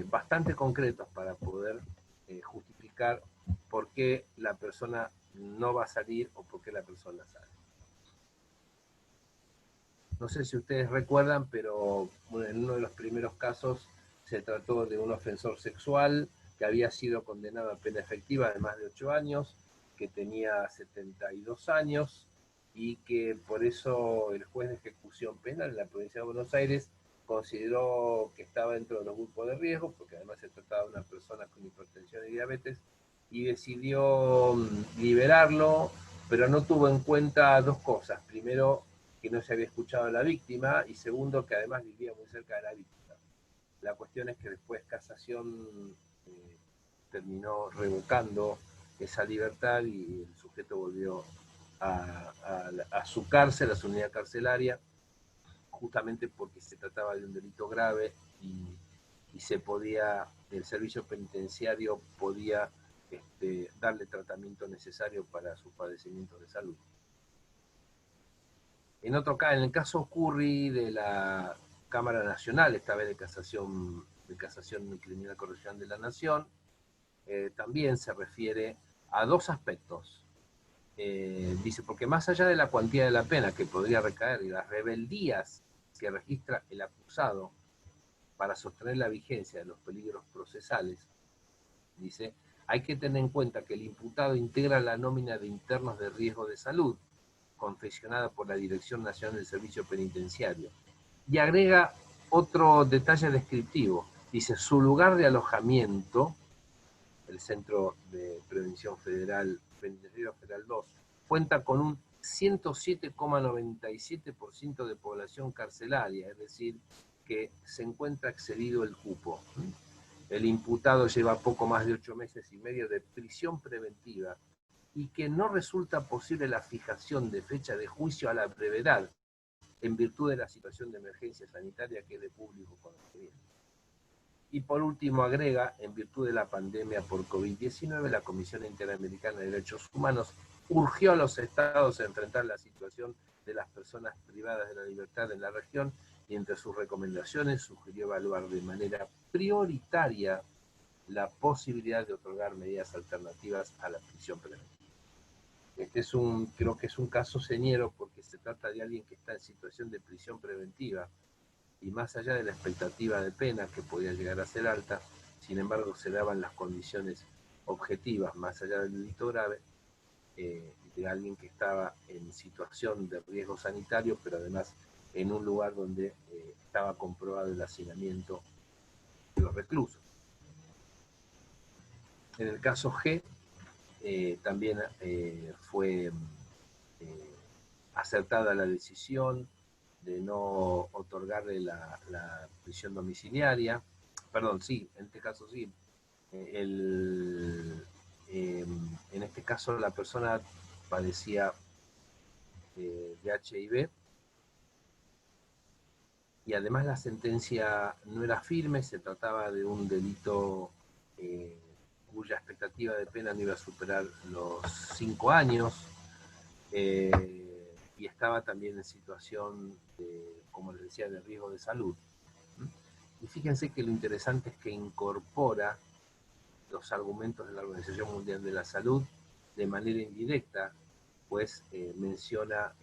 bastante concretos para poder justificar por qué la persona no va a salir o por qué la persona sale. No sé si ustedes recuerdan, pero en uno de los primeros casos se trató de un ofensor sexual que había sido condenado a pena efectiva de más de 8 años, que tenía 72 años y que por eso el juez de ejecución penal en la provincia de Buenos Aires consideró que estaba dentro de los grupos de riesgo, porque además se trataba de una persona con hipertensión y diabetes, y decidió liberarlo, pero no tuvo en cuenta dos cosas. Primero, que no se había escuchado a la víctima, y segundo, que además vivía muy cerca de la víctima. La cuestión es que después Casación terminó revocando esa libertad y el sujeto volvió a su cárcel, a su unidad carcelaria, justamente porque se trataba de un delito grave y el servicio penitenciario podía darle tratamiento necesario para sus padecimientos de salud. En el caso Curry de la Cámara Nacional, esta vez de Casación Criminal Correccional de la Nación, también se refiere a dos aspectos. Dice, porque más allá de la cuantía de la pena que podría recaer y las rebeldías que registra el acusado para sostener la vigencia de los peligros procesales, dice, hay que tener en cuenta que el imputado integra la nómina de internos de riesgo de salud, confeccionada por la Dirección Nacional del Servicio Penitenciario. Y agrega otro detalle descriptivo. Dice, su lugar de alojamiento, el Centro de Prevención Federal, Penitenciario Federal 2, cuenta con un 107,97% de población carcelaria, es decir, que se encuentra excedido el cupo. El imputado lleva poco más de 8 meses y medio de prisión preventiva y que no resulta posible la fijación de fecha de juicio a la brevedad en virtud de la situación de emergencia sanitaria que es de público conocimiento. Y por último agrega, en virtud de la pandemia por COVID-19, la Comisión Interamericana de Derechos Humanos urgió a los estados a enfrentar la situación de las personas privadas de la libertad en la región y entre sus recomendaciones sugirió evaluar de manera prioritaria la posibilidad de otorgar medidas alternativas a la prisión preventiva. Creo que es un caso señero porque se trata de alguien que está en situación de prisión preventiva y más allá de la expectativa de pena que podía llegar a ser alta, sin embargo se daban las condiciones objetivas más allá del delito grave, de alguien que estaba en situación de riesgo sanitario, pero además en un lugar donde estaba comprobado el hacinamiento de los reclusos. En el caso G, también fue acertada la decisión de no otorgarle la prisión domiciliaria. Perdón, sí, en este caso sí. En este caso la persona padecía de HIV, y además la sentencia no era firme, se trataba de un delito cuya expectativa de pena no iba a superar los 5 años, y estaba también en situación de, como les decía, de riesgo de salud. Y fíjense que lo interesante es que incorpora los argumentos de la Organización Mundial de la Salud de manera indirecta, pues menciona,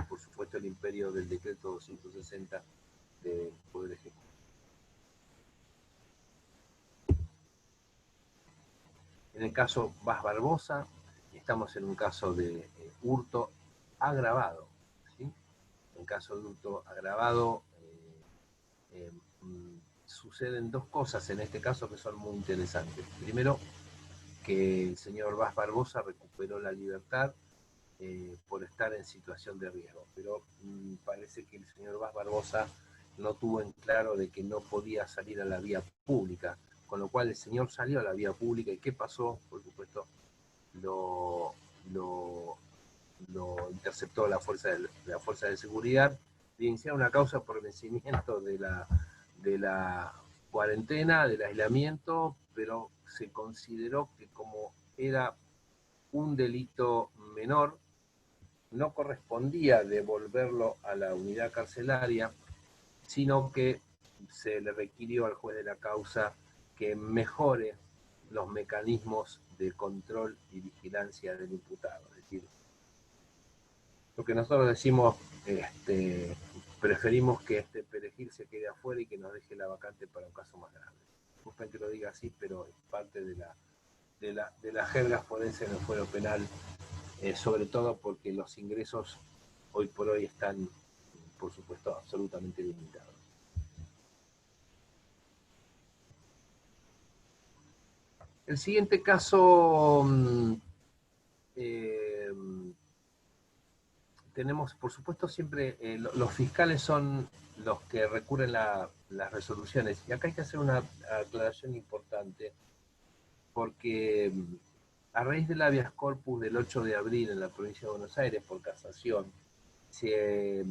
por supuesto, el imperio del decreto 260 del Poder Ejecutivo. En el caso Vaz Barbosa, estamos en un caso de hurto agravado. ¿Sí? En caso de hurto agravado, suceden dos cosas en este caso que son muy interesantes. Primero, que el señor Vaz Barbosa recuperó la libertad por estar en situación de riesgo, pero parece que el señor Vaz Barbosa no tuvo en claro de que no podía salir a la vía pública, con lo cual el señor salió a la vía pública. ¿Y qué pasó? Por supuesto, lo interceptó la fuerza de seguridad, le iniciaron una causa por vencimiento de la cuarentena, del aislamiento, pero se consideró que como era un delito menor, no correspondía devolverlo a la unidad carcelaria, sino que se le requirió al juez de la causa que mejore los mecanismos de control y vigilancia del imputado. Es decir, lo que nosotros decimos, preferimos que este perejil se quede afuera y que nos deje la vacante para un caso más grave. Disculpen que lo diga así, pero es parte de la jerga forense en el fuero penal, sobre todo porque los ingresos hoy por hoy están, por supuesto, absolutamente limitados. El siguiente caso, tenemos, por supuesto, siempre los fiscales son los que recurren las resoluciones. Y acá hay que hacer una aclaración importante, porque a raíz del habeas corpus del 8 de abril en la provincia de Buenos Aires por casación, se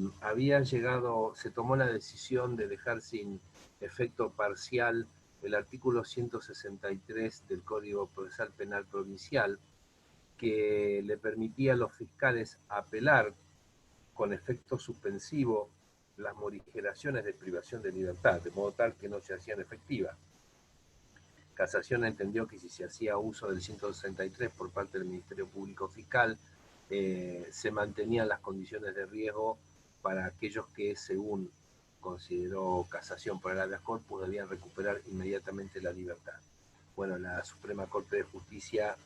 tomó la decisión de dejar sin efecto parcial el artículo 163 del Código Procesal Penal Provincial, que le permitía a los fiscales apelar con efecto suspensivo las morigeraciones de privación de libertad, de modo tal que no se hacían efectivas. Casación entendió que si se hacía uso del 163 por parte del Ministerio Público Fiscal, se mantenían las condiciones de riesgo para aquellos que, según consideró Casación por el habeas corpus, debían recuperar inmediatamente la libertad. Bueno, la Suprema Corte de Justicia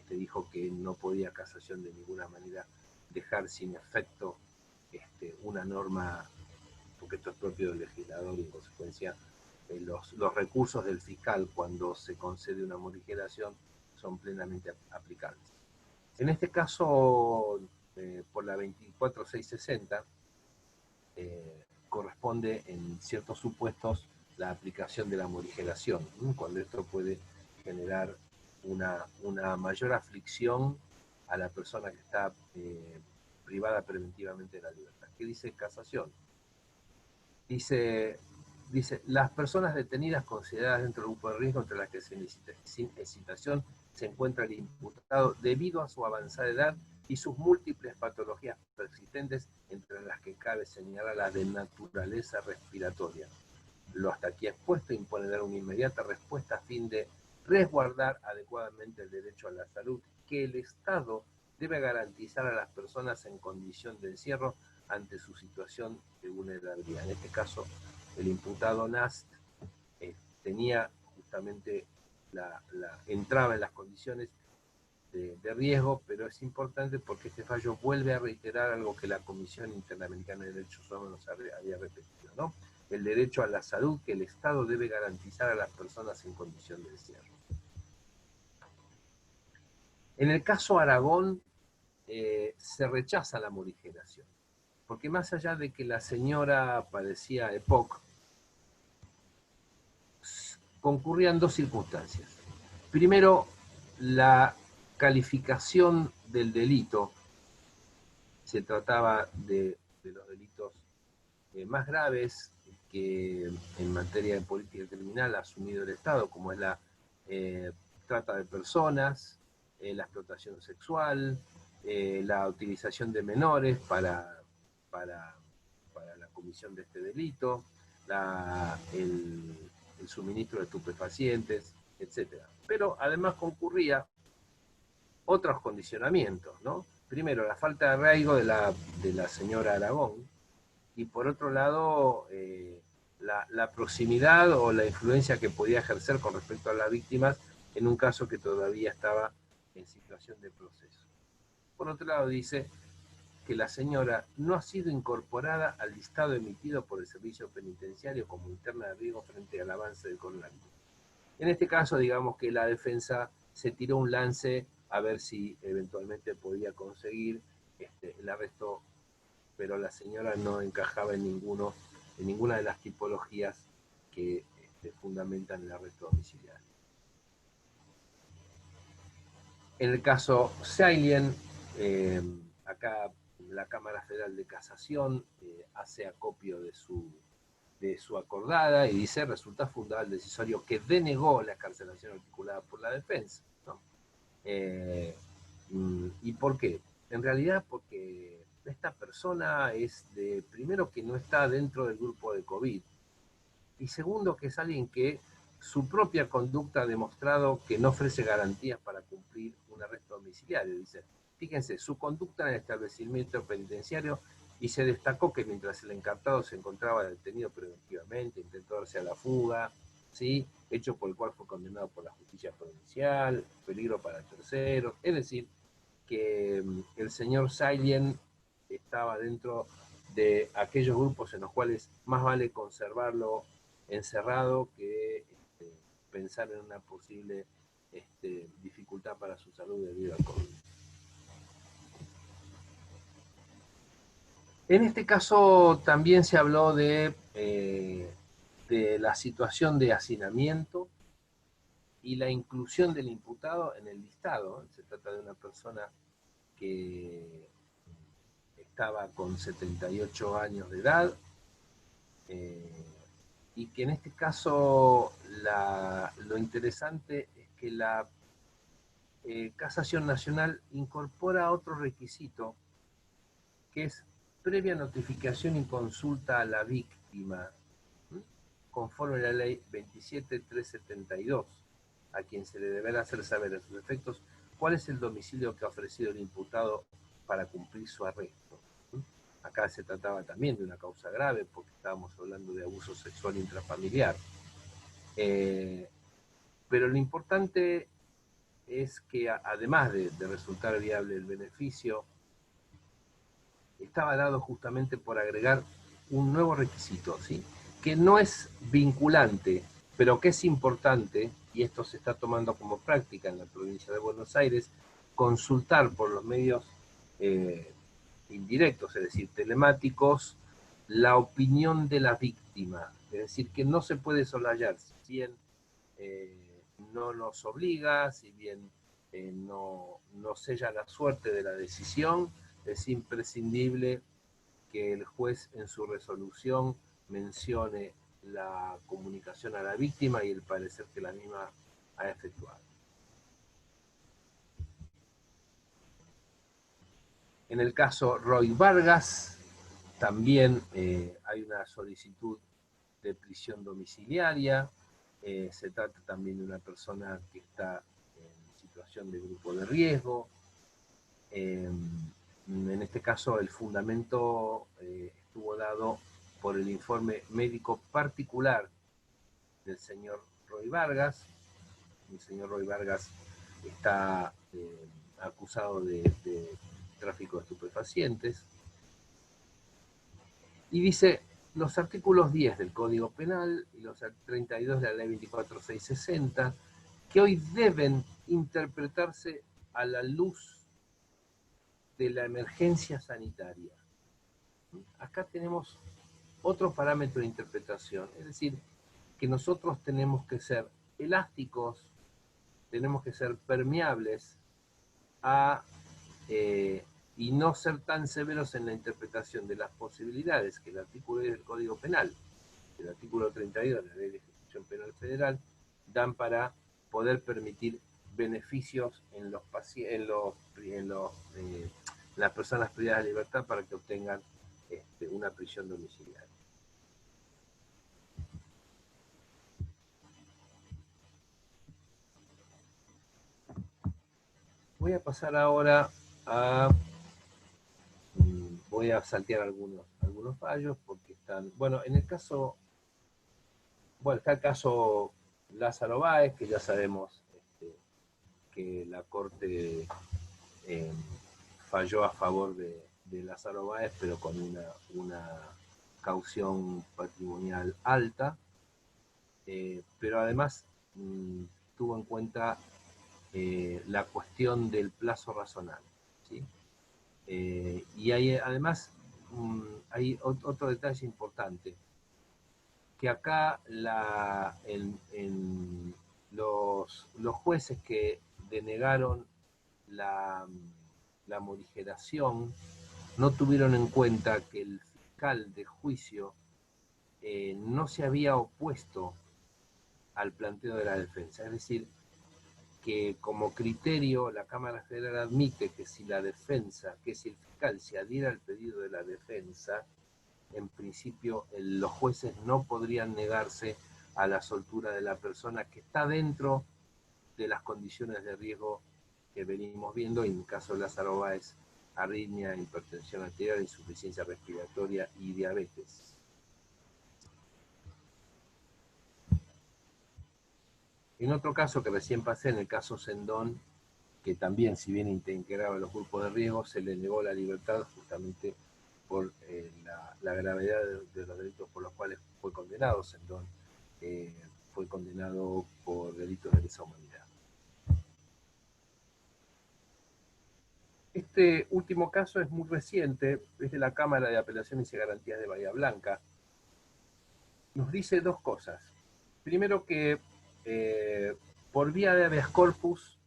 dijo que no podía Casación de ninguna manera dejar sin efecto una norma, porque esto es propio del legislador y en consecuencia los recursos del fiscal cuando se concede una morigeración son plenamente aplicables. En este caso, por la 24660, corresponde en ciertos supuestos la aplicación de la morigeración, cuando esto puede generar una mayor aflicción a la persona que está privada preventivamente de la libertad. ¿Qué dice Casación? Dice, las personas detenidas consideradas dentro del grupo de riesgo, entre las que sin excitación se encuentra el imputado, debido a su avanzada edad y sus múltiples patologías persistentes, entre las que cabe señalar la de naturaleza respiratoria. Lo hasta aquí expuesto impone dar una inmediata respuesta a fin de resguardar adecuadamente el derecho a la salud que el Estado debe garantizar a las personas en condición de encierro ante su situación de vulnerabilidad. En este caso, el imputado Nast tenía justamente entraba en las condiciones de riesgo, pero es importante porque este fallo vuelve a reiterar algo que la Comisión Interamericana de Derechos Humanos había repetido, ¿no? El derecho a la salud que el Estado debe garantizar a las personas en condición de encierro. En el caso Aragón, se rechaza la morigeración, porque más allá de que la señora padecía EPOC, concurrían dos circunstancias. Primero, la calificación del delito. Se trataba de los delitos más graves que en materia de política criminal ha asumido el Estado, como es la trata de personas, la explotación sexual, la utilización de menores para la comisión de este delito, el suministro de estupefacientes, etc. Pero además concurría otros condicionamientos, ¿no? Primero, la falta de arraigo de la señora Aragón, y por otro lado, la proximidad o la influencia que podía ejercer con respecto a las víctimas en un caso que todavía estaba en situación de proceso. Por otro lado, dice que la señora no ha sido incorporada al listado emitido por el Servicio Penitenciario como interna de riesgo frente al avance del coronavirus. En este caso, digamos que la defensa se tiró un lance a ver si eventualmente podía conseguir el arresto, pero la señora no encajaba en ninguna de las tipologías que fundamentan el arresto domiciliario. En el caso Sailien, acá la Cámara Federal de Casación hace acopio de su acordada y dice: resulta fundado el decisorio que denegó la excarcelación articulada por la defensa, ¿no? ¿Y por qué? En realidad porque esta persona primero, que no está dentro del grupo de COVID, y segundo, que es alguien que su propia conducta ha demostrado que no ofrece garantías para cumplir un arresto domiciliario. Dice, fíjense, su conducta en el establecimiento penitenciario, y se destacó que mientras el encartado se encontraba detenido preventivamente, intentó darse a la fuga, ¿sí? Hecho por el cual fue condenado por la justicia provincial, peligro para terceros. Es decir, que el señor Sailien estaba dentro de aquellos grupos en los cuales más vale conservarlo encerrado que pensar en una posible dificultad para su salud debido al COVID. En este caso también se habló de la situación de hacinamiento y la inclusión del imputado en el listado. Se trata de una persona que estaba con 78 años de edad, y que en este caso lo interesante es que la Casación Nacional incorpora otro requisito, que es previa notificación y consulta a la víctima, conforme a la ley 27372, a quien se le deberá hacer saber a sus efectos cuál es el domicilio que ha ofrecido el imputado para cumplir su arresto. Acá se trataba también de una causa grave, porque estábamos hablando de abuso sexual intrafamiliar. Pero lo importante es que, además de resultar viable el beneficio, estaba dado justamente por agregar un nuevo requisito, ¿sí? Que no es vinculante, pero que es importante, y esto se está tomando como práctica en la provincia de Buenos Aires: consultar por los medios indirectos, es decir, telemáticos, la opinión de la víctima. Es decir, que no se puede soslayar, si bien no nos obliga, si bien no sella la suerte de la decisión, es imprescindible que el juez en su resolución mencione la comunicación a la víctima y el parecer que la misma ha efectuado. En el caso Roy Vargas, también hay una solicitud de prisión domiciliaria. Se trata también de una persona que está en situación de grupo de riesgo. En este caso, el fundamento estuvo dado por el informe médico particular del señor Roy Vargas. El señor Roy Vargas está acusado de tráfico de estupefacientes. Y dice, los artículos 10 del Código Penal y los 32 de la Ley 24660, que hoy deben interpretarse a la luz de la emergencia sanitaria. Acá tenemos otro parámetro de interpretación, es decir, que nosotros tenemos que ser elásticos, tenemos que ser permeables y no ser tan severos en la interpretación de las posibilidades que el artículo 10 del Código Penal, el artículo 32 de la Ley de Ejecución Penal Federal, dan para poder permitir beneficios en las personas privadas de libertad para que obtengan una prisión domiciliaria. Voy a pasar ahora a... Voy a saltear algunos fallos porque están... Bueno, en el caso... Bueno, está el caso Lázaro Báez, que ya sabemos que la Corte falló a favor de Lázaro Báez, pero con una caución patrimonial alta, pero además tuvo en cuenta la cuestión del plazo razonable, ¿sí? Y hay además hay otro detalle importante, que acá los jueces que denegaron la morigeración no tuvieron en cuenta que el fiscal de juicio no se había opuesto al planteo de la defensa. Es decir, que como criterio la Cámara Federal admite que si la defensa, que si el fiscal se adhiera al pedido de la defensa, en principio los jueces no podrían negarse a la soltura de la persona que está dentro de las condiciones de riesgo que venimos viendo, y en el caso de Lázaro Báez, arritmia, hipertensión arterial, insuficiencia respiratoria y diabetes. En otro caso que recién pasé, en el caso Sendón, que también, si bien integraba los grupos de riesgo, se le negó la libertad justamente por la gravedad de los delitos por los cuales fue condenado. Sendón fue condenado por delitos de lesa humanidad. Este último caso es muy reciente, es de la Cámara de Apelaciones y Garantías de Bahía Blanca. Nos dice dos cosas. Primero que por vía de habeas corpus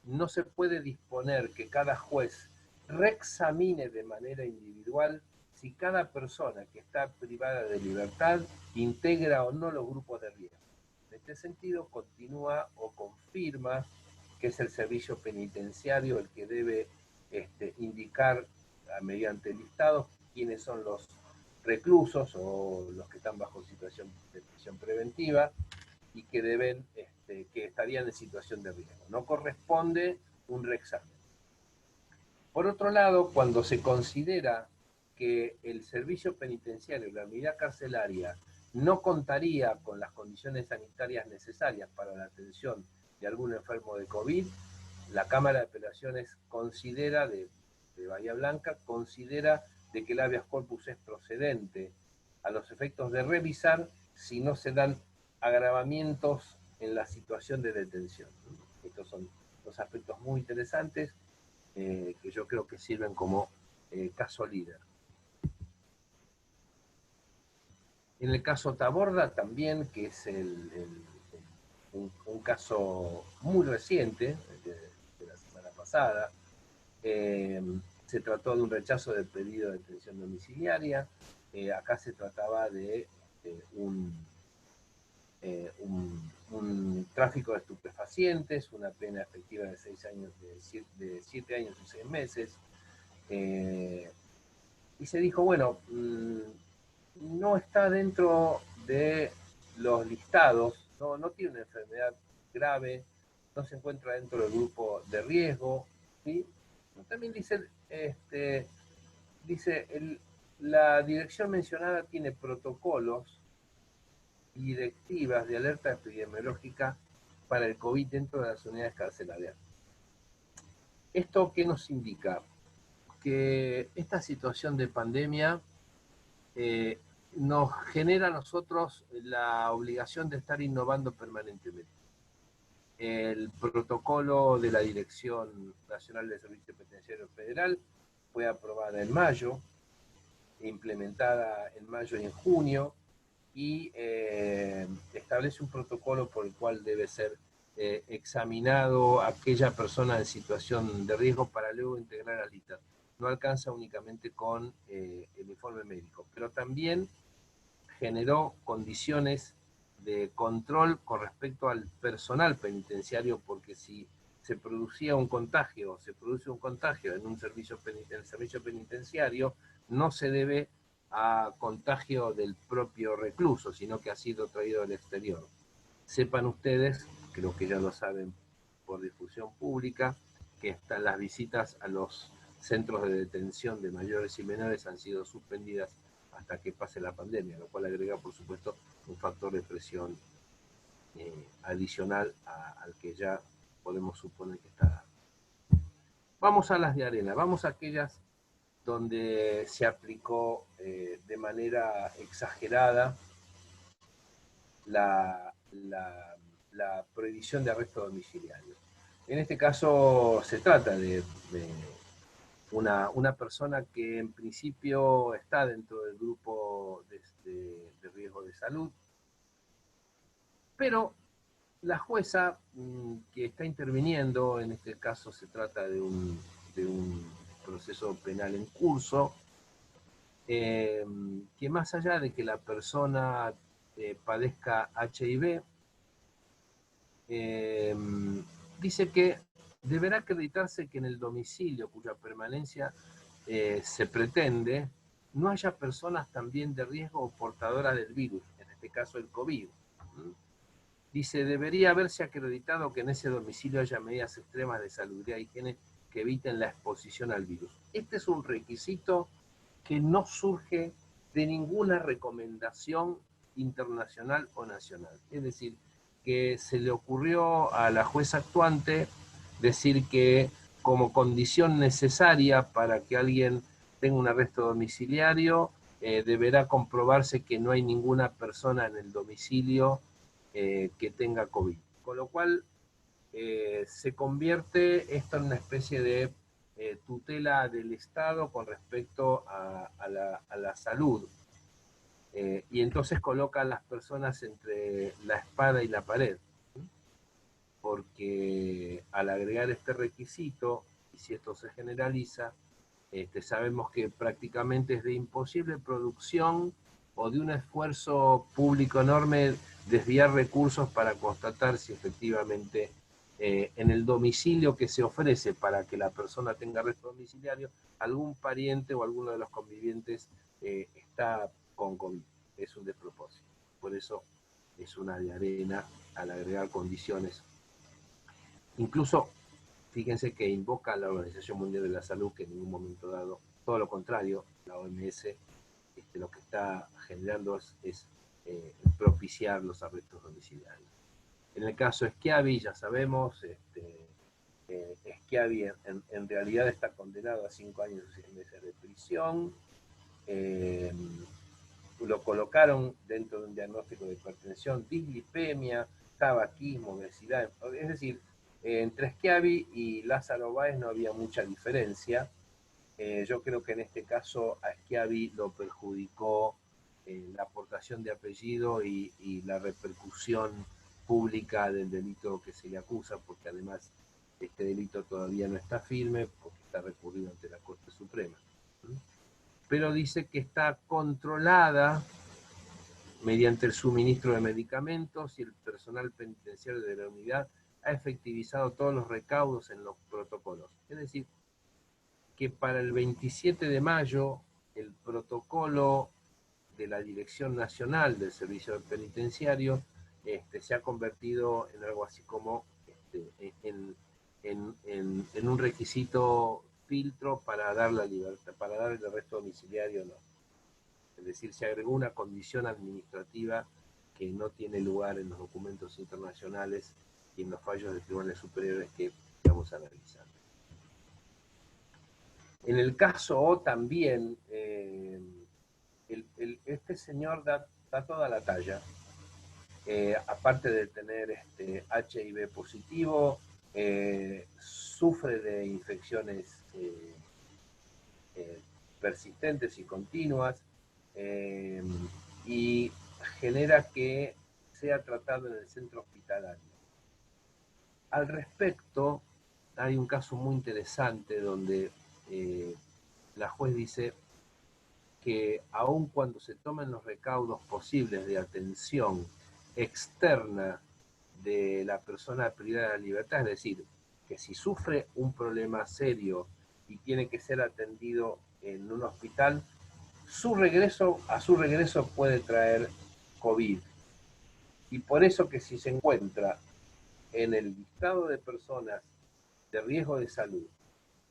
no se puede disponer que cada juez reexamine de manera individual si cada persona que está privada de libertad integra o no los grupos de riesgo. En este sentido, continúa o confirma que es el servicio penitenciario el que debe indicar mediante listados quiénes son los reclusos o los que están bajo situación de prisión preventiva y que deben, que estarían en situación de riesgo. No corresponde un reexamen. Por otro lado, cuando se considera que el servicio penitenciario, la unidad carcelaria, no contaría con las condiciones sanitarias necesarias para la atención de algún enfermo de COVID, la Cámara de Apelaciones considera, de Bahía Blanca, considera de que el habeas corpus es procedente a los efectos de revisar si no se dan agravamientos en la situación de detención. Estos son dos aspectos muy interesantes que yo creo que sirven como caso líder. En el caso Taborda también, que es un caso muy reciente, de la semana pasada, se trató de un rechazo del pedido de detención domiciliaria. Acá se trataba de un tráfico de estupefacientes, una pena efectiva de 7 años y 6 meses. Y se dijo, bueno, no está dentro de los listados, no tiene una enfermedad grave, no se encuentra dentro del grupo de riesgo, ¿sí? También dice, la dirección mencionada tiene protocolos y directivas de alerta epidemiológica para el COVID dentro de las unidades carcelarias. ¿Esto qué nos indica? Que esta situación de pandemia nos genera a nosotros la obligación de estar innovando permanentemente. El protocolo de la Dirección Nacional de Servicio Penitenciario Federal fue aprobada en mayo, implementada en mayo y en junio, y establece un protocolo por el cual debe ser examinado aquella persona en situación de riesgo para luego integrar al ITAR. No alcanza únicamente con el informe médico, pero también generó condiciones de control con respecto al personal penitenciario, porque si se producía un contagio, se produce un contagio en un servicio penitenciario, no se debe a contagio del propio recluso, sino que ha sido traído del exterior. Sepan ustedes, creo que ya lo saben por difusión pública, que están las visitas a los centros de detención de mayores y menores han sido suspendidas hasta que pase la pandemia, lo cual agrega, por supuesto, un factor de presión adicional al que ya podemos suponer que está dando. Vamos a las de arena, vamos a aquellas donde se aplicó de manera exagerada la prohibición de arresto domiciliario. En este caso se trata de una persona que en principio está dentro del grupo de riesgo de salud, pero la jueza que está interviniendo, en este caso se trata de un proceso penal en curso, que más allá de que la persona padezca HIV, dice que deberá acreditarse que en el domicilio cuya permanencia se pretende, no haya personas también de riesgo o portadoras del virus, en este caso el COVID. Dice, debería haberse acreditado que en ese domicilio haya medidas extremas de salubridad y higiene que eviten la exposición al virus. Este es un requisito que no surge de ninguna recomendación internacional o nacional. Es decir, que se le ocurrió a la jueza actuante decir que como condición necesaria para que alguien tenga un arresto domiciliario, deberá comprobarse que no hay ninguna persona en el domicilio que tenga COVID. Con lo cual se convierte esto en una especie de tutela del Estado con respecto a la salud. Y entonces coloca a las personas entre la espada y la pared, porque al agregar este requisito, y si esto se generaliza, sabemos que prácticamente es de imposible producción o de un esfuerzo público enorme desviar recursos para constatar si efectivamente en el domicilio que se ofrece para que la persona tenga arresto domiciliario, algún pariente o alguno de los convivientes está con COVID. Es un despropósito. Por eso es una de arena al agregar condiciones. Incluso, fíjense que invoca a la Organización Mundial de la Salud, que en ningún momento dado, todo lo contrario, la OMS lo que está generando es propiciar los arrestos domiciliarios. En el caso de Schiavi, ya sabemos, Schiavi en realidad está condenado a 5 años y 6 meses de prisión. Lo colocaron dentro de un diagnóstico de hipertensión, dislipemia, tabaquismo, obesidad. Es decir, entre Schiavi y Lázaro Báez no había mucha diferencia. Yo creo que en este caso a Schiavi lo perjudicó la aportación de apellido y la repercusión pública del delito que se le acusa, porque además este delito todavía no está firme, porque está recurrido ante la Corte Suprema. Pero dice que está controlada mediante el suministro de medicamentos y el personal penitenciario de la unidad ha efectivizado todos los recaudos en los protocolos. Es decir, que para el 27 de mayo el protocolo de la Dirección Nacional del Servicio Penitenciario se ha convertido en algo así como en un requisito filtro para dar la libertad, para dar el arresto domiciliario o no. Es decir, se agregó una condición administrativa que no tiene lugar en los documentos internacionales y en los fallos de tribunales superiores que estamos analizando. En el caso O también, este señor da toda la talla. Aparte de tener HIV positivo, sufre de infecciones persistentes y continuas, y genera que sea tratado en el centro hospitalario. Al respecto, hay un caso muy interesante donde la juez dice que aun cuando se tomen los recaudos posibles de atención externa de la persona privada de la libertad, es decir, que si sufre un problema serio y tiene que ser atendido en un hospital, a su regreso puede traer COVID. Y por eso que si se encuentra en el listado de personas de riesgo de salud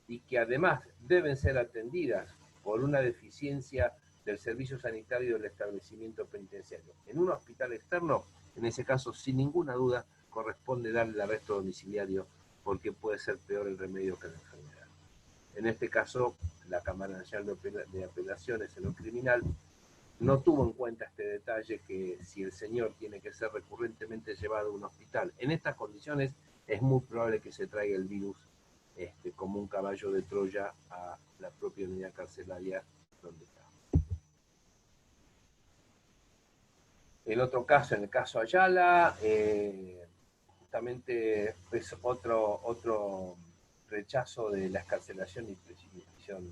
y que además deben ser atendidas por una deficiencia del servicio sanitario del establecimiento penitenciario en un hospital externo, en ese caso, sin ninguna duda, corresponde darle el arresto domiciliario porque puede ser peor el remedio que la enfermedad. En este caso, la Cámara Nacional de Apelaciones en lo criminal no tuvo en cuenta este detalle, que si el señor tiene que ser recurrentemente llevado a un hospital en estas condiciones, es muy probable que se traiga el virus como un caballo de Troya a la propia unidad carcelaria donde está. El otro caso, en el caso Ayala, justamente es otro rechazo de la excarcelación y prisión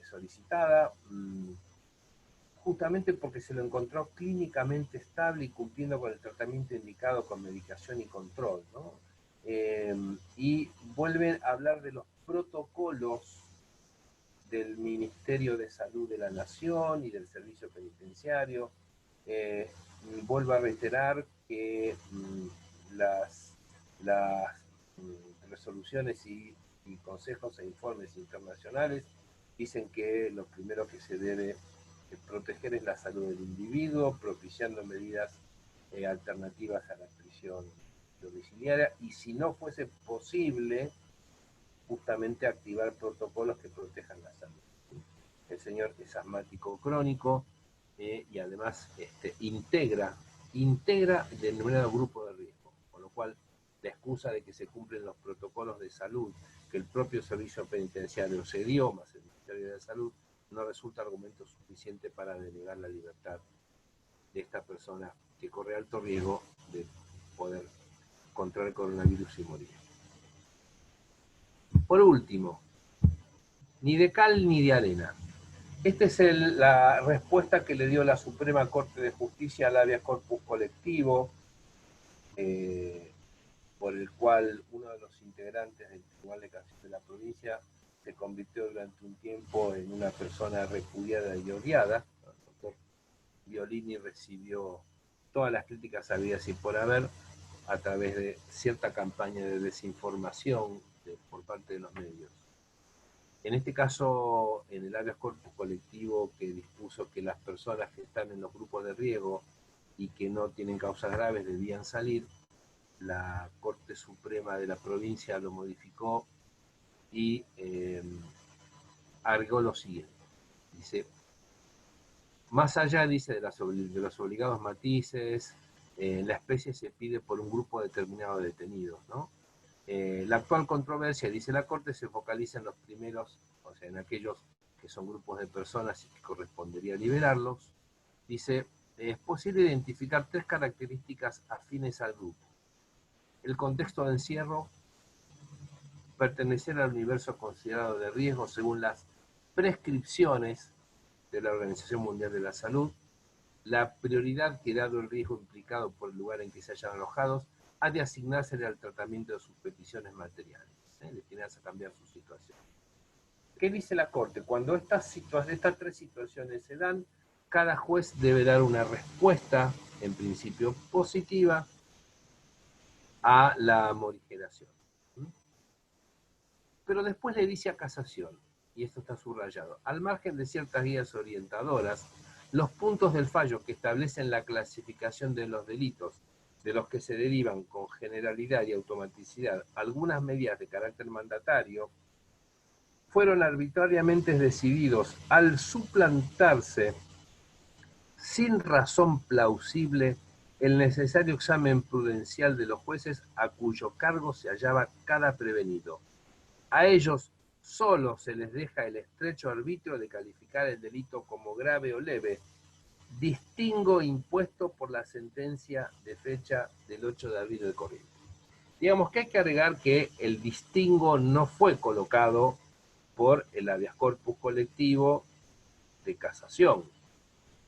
solicitada, justamente porque se lo encontró clínicamente estable y cumpliendo con el tratamiento indicado con medicación y control, ¿no? Y vuelven a hablar de los protocolos del Ministerio de Salud de la Nación y del Servicio Penitenciario. Vuelvo a reiterar que las resoluciones y consejos e informes internacionales dicen que lo primero que se debe proteger es la salud del individuo, propiciando medidas alternativas a la prisión domiciliaria, y si no fuese posible, justamente activar protocolos que protejan la salud. El señor es asmático crónico y además integra determinado grupo de riesgo, con lo cual la excusa de que se cumplen los protocolos de salud que el propio servicio penitenciario se dio, más el Ministerio de Salud, no resulta argumento suficiente para denegar la libertad de esta persona que corre alto riesgo de poder contraer coronavirus y morir. Por último, ni de cal ni de arena. Esta es la respuesta que le dio la Suprema Corte de Justicia al habeas corpus colectivo, por el cual uno de los integrantes del Tribunal de Casación de la provincia se convirtió durante un tiempo en una persona repudiada y odiada. El doctor Violini recibió todas las críticas habidas y por haber a través de cierta campaña de desinformación por parte de los medios. En este caso, en el habeas corpus colectivo que dispuso que las personas que están en los grupos de riesgo y que no tienen causas graves debían salir, la Corte Suprema de la provincia lo modificó y agregó lo siguiente. Dice, más allá, dice, de los obligados matices, la especie se pide por un grupo determinado de detenidos, ¿no? La actual controversia, dice la Corte, se focaliza en los primeros, o sea, en aquellos que son grupos de personas y que correspondería liberarlos. Dice, es posible identificar 3 características afines al grupo: el contexto de encierro, pertenecer al universo considerado de riesgo según las prescripciones de la Organización Mundial de la Salud, la prioridad que, dado el riesgo implicado por el lugar en que se hayan alojado, ha de asignársele al tratamiento de sus peticiones materiales, destinadas a cambiar su situación. ¿Qué dice la Corte? Cuando estas 3 situaciones se dan, cada juez debe dar una respuesta, en principio positiva, a la morigeración. Pero después le dice a casación, y esto está subrayado, al margen de ciertas guías orientadoras, los puntos del fallo que establecen la clasificación de los delitos de los que se derivan con generalidad y automaticidad algunas medidas de carácter mandatario, fueron arbitrariamente decididos al suplantarse sin razón plausible el necesario examen prudencial de los jueces a cuyo cargo se hallaba cada prevenido. A ellos solo se les deja el estrecho arbitrio de calificar el delito como grave o leve, distingo impuesto por la sentencia de fecha del 8 de abril del corriente. Digamos que hay que agregar que el distingo no fue colocado por el habeas corpus colectivo de casación.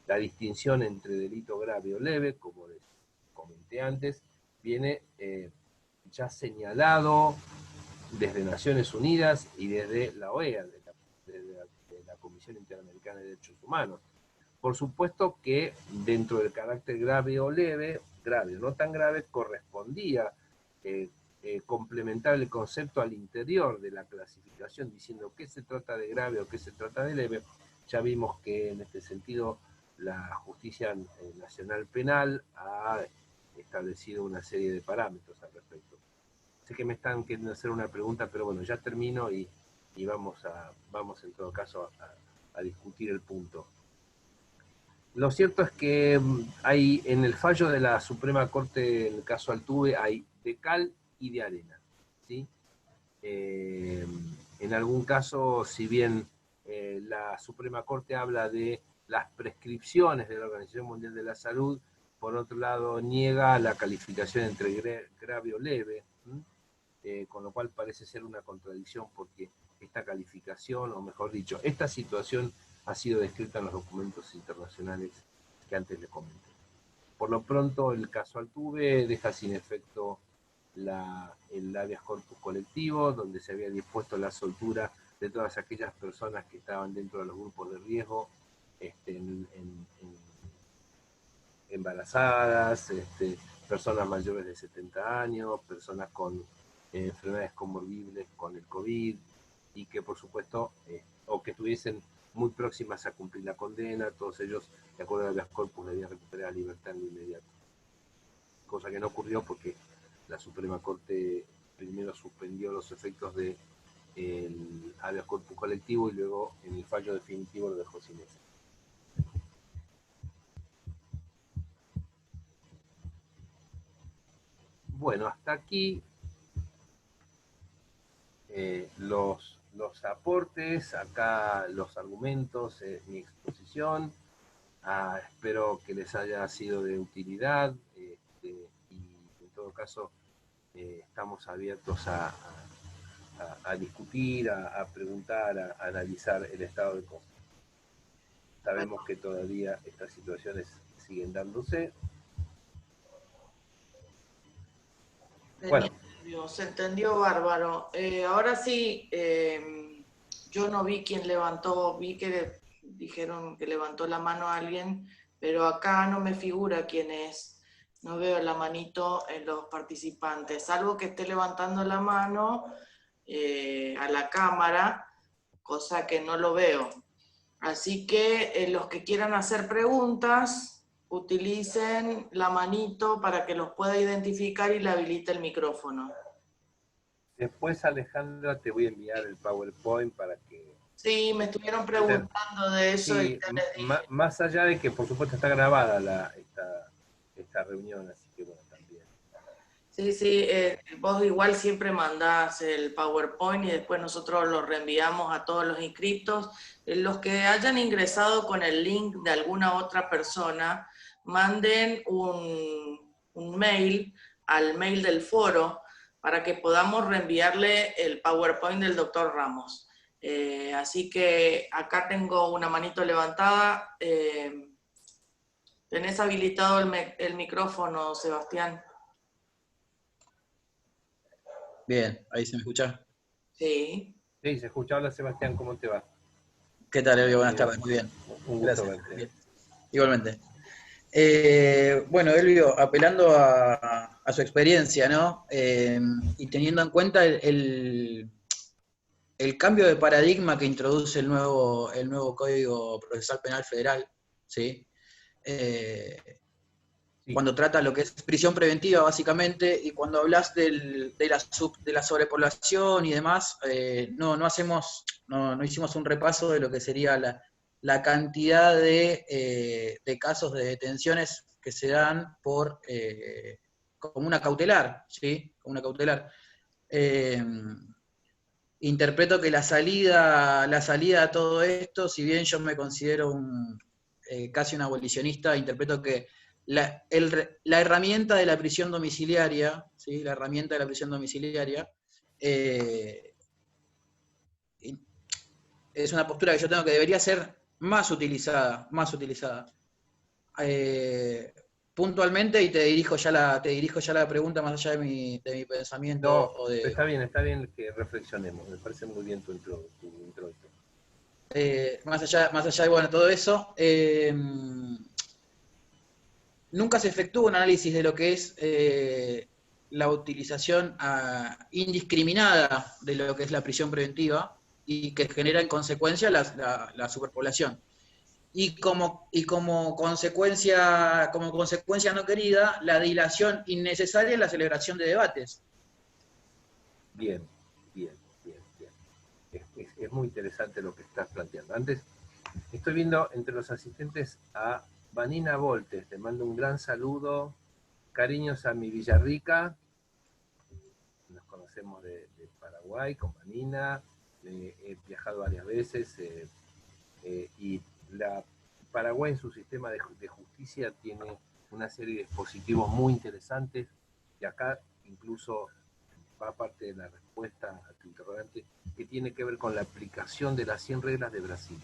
La distinción entre delito grave o leve, como les comenté antes, viene ya señalado desde Naciones Unidas y desde la OEA, de la Comisión Interamericana de Derechos Humanos. Por supuesto que dentro del carácter grave o leve, grave o no tan grave, correspondía complementar el concepto al interior de la clasificación, diciendo qué se trata de grave o qué se trata de leve. Ya vimos que en este sentido la Justicia Nacional Penal ha establecido una serie de parámetros al respecto. Sé que me están queriendo hacer una pregunta, pero bueno, ya termino y vamos en todo caso a discutir el punto. Lo cierto es que hay en el fallo de la Suprema Corte, en el caso Altuve, hay de cal y de arena, ¿sí? En algún caso, si bien la Suprema Corte habla de las prescripciones de la Organización Mundial de la Salud, por otro lado niega la calificación entre grave o leve, con lo cual parece ser una contradicción porque esta calificación, o mejor dicho, esta situación ha sido descrita en los documentos internacionales que antes les comenté. Por lo pronto, el caso Altuve deja sin efecto el habeas corpus colectivo, donde se había dispuesto la soltura de todas aquellas personas que estaban dentro de los grupos de riesgo, embarazadas, personas mayores de 70 años, personas con enfermedades comorbibles con el COVID, y que por supuesto, o que estuviesen muy próximas a cumplir la condena, todos ellos, de acuerdo a habeas corpus, debían recuperar la libertad en lo inmediato. Cosa que no ocurrió porque la Suprema Corte primero suspendió los efectos del habeas corpus colectivo y luego en el fallo definitivo lo dejó sin efecto. Bueno, hasta aquí los aportes, acá los argumentos, mi exposición. Espero que les haya sido de utilidad y en todo caso estamos abiertos a discutir, a preguntar, a analizar el estado de cosas. Sabemos que todavía estas situaciones siguen dándose. Bueno. Se entendió bárbaro. Ahora sí, yo no vi quién levantó, vi que dijeron que levantó la mano a alguien, pero acá no me figura quién es. No veo la manito en los participantes, salvo que esté levantando la mano a la cámara, cosa que no lo veo. Así que los que quieran hacer preguntas, utilicen la manito para que los pueda identificar y le habilite el micrófono. Después, Alejandra, te voy a enviar el PowerPoint para que... Sí, me estuvieron preguntando de eso. Sí, y ya les dije. más allá de que, por supuesto, está grabada esta reunión, así que bueno, también. Sí, vos igual siempre mandás el PowerPoint y después nosotros lo reenviamos a todos los inscritos. Los que hayan ingresado con el link de alguna otra persona, manden un mail al mail del foro para que podamos reenviarle el PowerPoint del doctor Ramos. Así que acá tengo una manito levantada. ¿Tenés habilitado el micrófono, Sebastián? Bien, ahí se me escucha. Sí. Sí, se escucha. Hola, Sebastián, ¿cómo te va? ¿Qué tal, Elvio? Buenas tardes, muy bien. Un gusto verte. Bien. Igualmente. Bueno, Elvio, apelando a su experiencia, ¿no? Y teniendo en cuenta el cambio de paradigma que introduce el nuevo Código Procesal Penal Federal, ¿sí? Sí. cuando trata lo que es prisión preventiva, básicamente, y cuando hablas de la sobrepoblación y demás, no hicimos un repaso de lo que sería la cantidad de casos de detenciones que se dan como una cautelar, ¿sí? Como una cautelar. Interpreto que la salida a todo esto, si bien yo me considero casi un abolicionista, interpreto que la herramienta de la prisión domiciliaria, ¿sí? La herramienta de la prisión domiciliaria, es una postura que yo tengo que debería ser más utilizada. Puntualmente, y te dirijo ya la pregunta más allá de mi pensamiento No, o de, está bien que reflexionemos, me parece muy bien tu introducción. más allá de bueno, todo eso, nunca se efectúa un análisis de lo que es la utilización indiscriminada de lo que es la prisión preventiva y que genera en consecuencia la superpoblación. Y como consecuencia no querida, la dilación innecesaria en la celebración de debates. Bien. Es muy interesante lo que estás planteando. Antes, estoy viendo entre los asistentes a Vanina Voltes, te mando un gran saludo, cariños a mi Villarrica, nos conocemos de Paraguay con Vanina, he viajado varias veces y Paraguay en su sistema de justicia tiene una serie de dispositivos muy interesantes y acá incluso va parte de la respuesta a tu interrogante que tiene que ver con la aplicación de las 100 reglas de Brasil.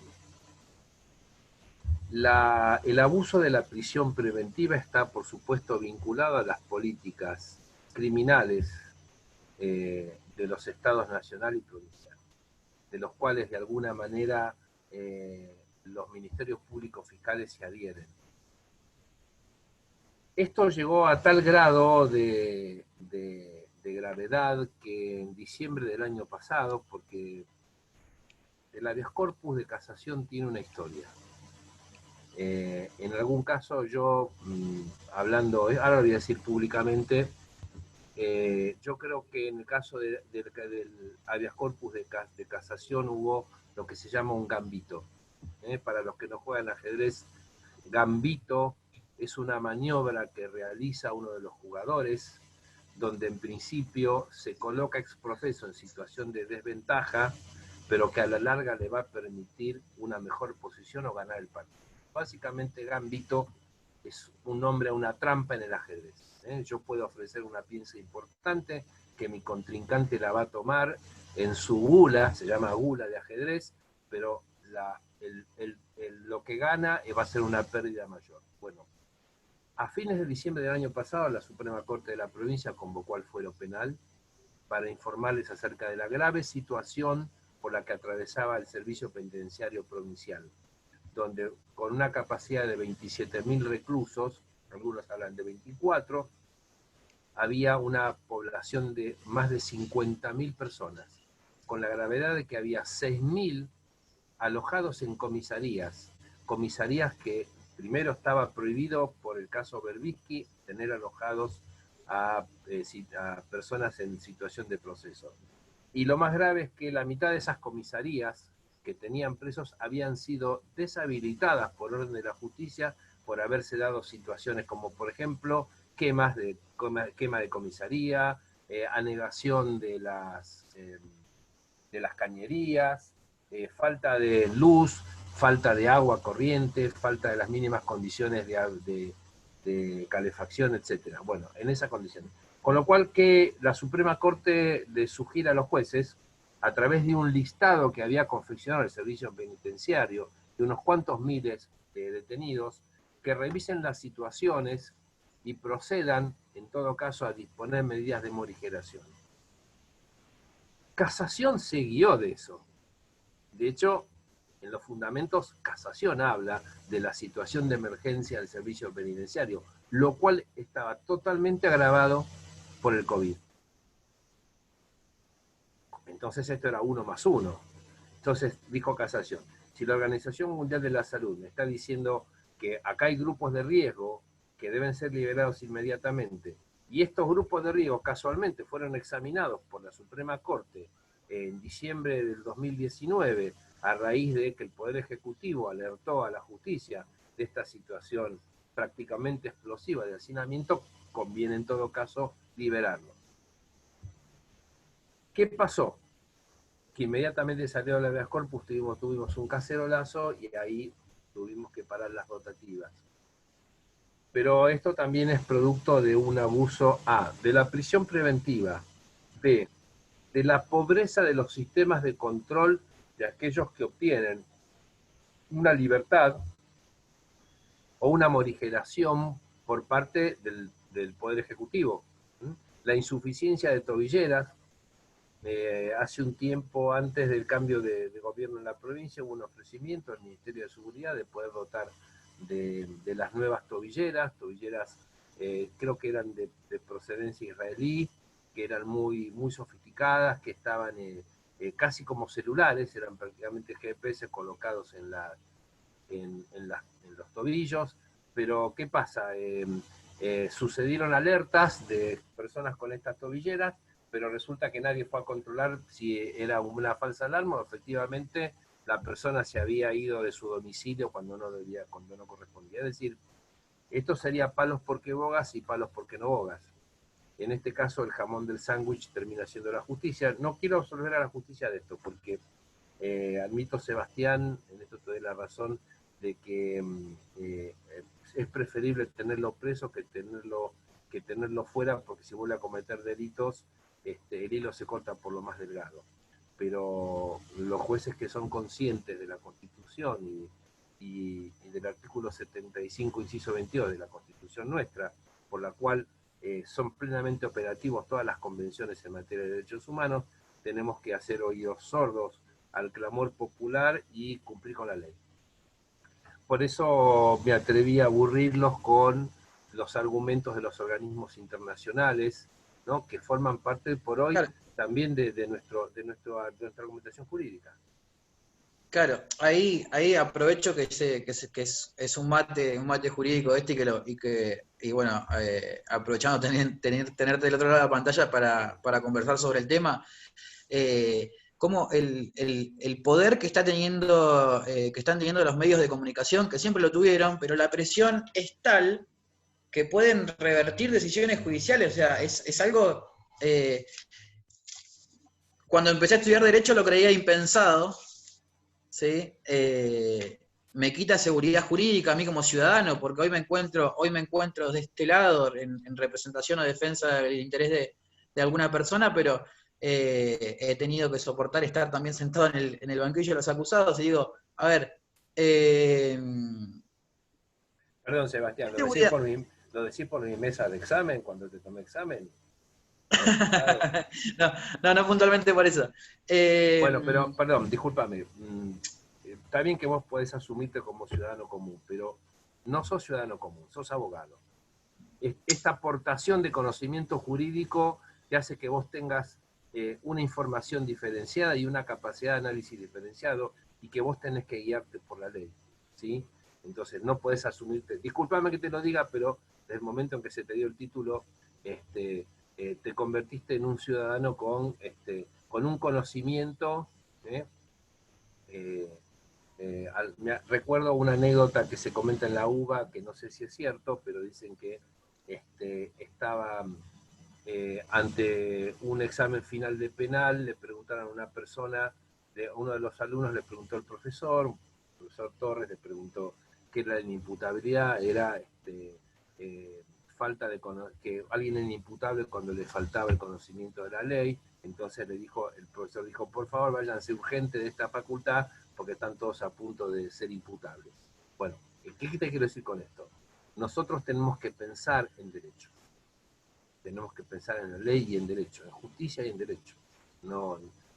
El abuso de la prisión preventiva está, por supuesto, vinculado a las políticas criminales de los estados nacional y provincial, de los cuales de alguna manera los ministerios públicos fiscales se adhieren. Esto llegó a tal grado de gravedad que en diciembre del año pasado, porque el habeas corpus de casación tiene una historia. En algún caso yo, hablando, ahora lo voy a decir públicamente, yo creo que en el caso del habeas corpus de casación hubo lo que se llama un gambito. Para los que no juegan ajedrez, gambito es una maniobra que realiza uno de los jugadores, donde en principio se coloca ex profeso en situación de desventaja, pero que a la larga le va a permitir una mejor posición o ganar el partido. Básicamente gambito es un nombre a una trampa en el ajedrez. Yo puedo ofrecer una pieza importante que mi contrincante la va a tomar en su gula, se llama gula de ajedrez, pero lo que gana va a ser una pérdida mayor. Bueno, a fines de diciembre del año pasado, la Suprema Corte de la provincia convocó al fuero penal para informarles acerca de la grave situación por la que atravesaba el servicio penitenciario provincial, donde con una capacidad de 27.000 reclusos, algunos hablan de 24, había una población de más de 50.000 personas, con la gravedad de que había 6.000 alojados en comisarías que primero estaba prohibido por el caso Berbisky tener alojados a personas en situación de proceso. Y lo más grave es que la mitad de esas comisarías que tenían presos habían sido deshabilitadas por orden de la justicia por haberse dado situaciones como, por ejemplo, quema de comisaría, anegación de las cañerías, falta de luz, falta de agua corriente, falta de las mínimas condiciones de calefacción, etc. Bueno, en esas condiciones. Con lo cual que la Suprema Corte le sugiere a los jueces, a través de un listado que había confeccionado el servicio penitenciario, de unos cuantos miles de detenidos, que revisen las situaciones y procedan, en todo caso, a disponer medidas de morigeración. Casación se guió de eso. De hecho, en los fundamentos, Casación habla de la situación de emergencia del servicio penitenciario, lo cual estaba totalmente agravado por el COVID. Entonces esto era 1 más 1. Entonces dijo Casación, si la Organización Mundial de la Salud me está diciendo que acá hay grupos de riesgo que deben ser liberados inmediatamente, y estos grupos de riesgo casualmente fueron examinados por la Suprema Corte en diciembre del 2019, a raíz de que el Poder Ejecutivo alertó a la justicia de esta situación prácticamente explosiva de hacinamiento, conviene en todo caso liberarlos. ¿Qué pasó? Que inmediatamente salió el habeas corpus, tuvimos un cacerolazo y ahí tuvimos que parar las rotativas. Pero esto también es producto de un abuso de la prisión preventiva, de la pobreza de los sistemas de control de aquellos que obtienen una libertad o una morigeración por parte del Poder Ejecutivo. La insuficiencia de tobilleras. Hace un tiempo, antes del cambio de gobierno en la provincia, hubo un ofrecimiento al Ministerio de Seguridad de poder dotar de las nuevas tobilleras, creo que eran de procedencia israelí, que eran muy sofisticadas, que estaban casi como celulares, eran prácticamente GPS colocados en los tobillos. Pero ¿qué pasa? Sucedieron alertas de personas con estas tobilleras, pero resulta que nadie fue a controlar si era una falsa alarma o efectivamente la persona se había ido de su domicilio cuando no correspondía. Es decir, esto sería palos porque bogas y palos porque no bogas. En este caso, el jamón del sándwich termina siendo la justicia. No quiero absolver a la justicia de esto, porque admito, Sebastián, en esto te doy la razón, de que es preferible tenerlo preso que tenerlo fuera, porque si vuelve a cometer delitos, el hilo se corta por lo más delgado. Pero los jueces que son conscientes de la Constitución y del artículo 75, inciso 22 de la Constitución nuestra, por la cual son plenamente operativos todas las convenciones en materia de derechos humanos, tenemos que hacer oídos sordos al clamor popular y cumplir con la ley. Por eso me atreví a aburrirlos con los argumentos de los organismos internacionales, ¿no?, que forman parte por hoy, claro, también de nuestra argumentación jurídica. Claro, ahí aprovecho que es un mate jurídico y bueno, aprovechando tenerte del otro lado de la pantalla para conversar sobre el tema, cómo el poder que están teniendo los medios de comunicación, que siempre lo tuvieron, pero la presión es tal que pueden revertir decisiones judiciales. O sea, es algo... cuando empecé a estudiar Derecho lo creía impensado, ¿sí? Me quita seguridad jurídica a mí como ciudadano, porque hoy me encuentro de este lado en representación o defensa del interés de alguna persona, pero he tenido que soportar estar también sentado en el banquillo de los acusados y digo, a ver... Perdón, Sebastián, ¿lo decís por mi mesa de examen, cuando te tomé examen? No puntualmente por eso. Bueno, pero, perdón, discúlpame. Está bien que vos podés asumirte como ciudadano común, pero no sos ciudadano común, sos abogado. Esta aportación de conocimiento jurídico que hace que vos tengas una información diferenciada y una capacidad de análisis diferenciado, y que vos tenés que guiarte por la ley, ¿sí? Entonces no podés asumirte, discúlpame que te lo diga, pero desde el momento en que se te dio el título, te convertiste en un ciudadano con un conocimiento. Recuerdo una anécdota que se comenta en la UBA, que no sé si es cierto, pero dicen que estaba ante un examen final de penal, le preguntaron a una persona, uno de los alumnos le preguntó al profesor, el profesor Torres le preguntó qué era la inimputabilidad, era falta de que alguien era inimputable cuando le faltaba el conocimiento de la ley. Entonces el profesor dijo, por favor, váyanse urgente de esta facultad porque están todos a punto de ser imputables. Bueno, ¿qué te quiero decir con esto? Nosotros tenemos que pensar en derecho. Tenemos que pensar en la ley y en derecho, en justicia y en derecho.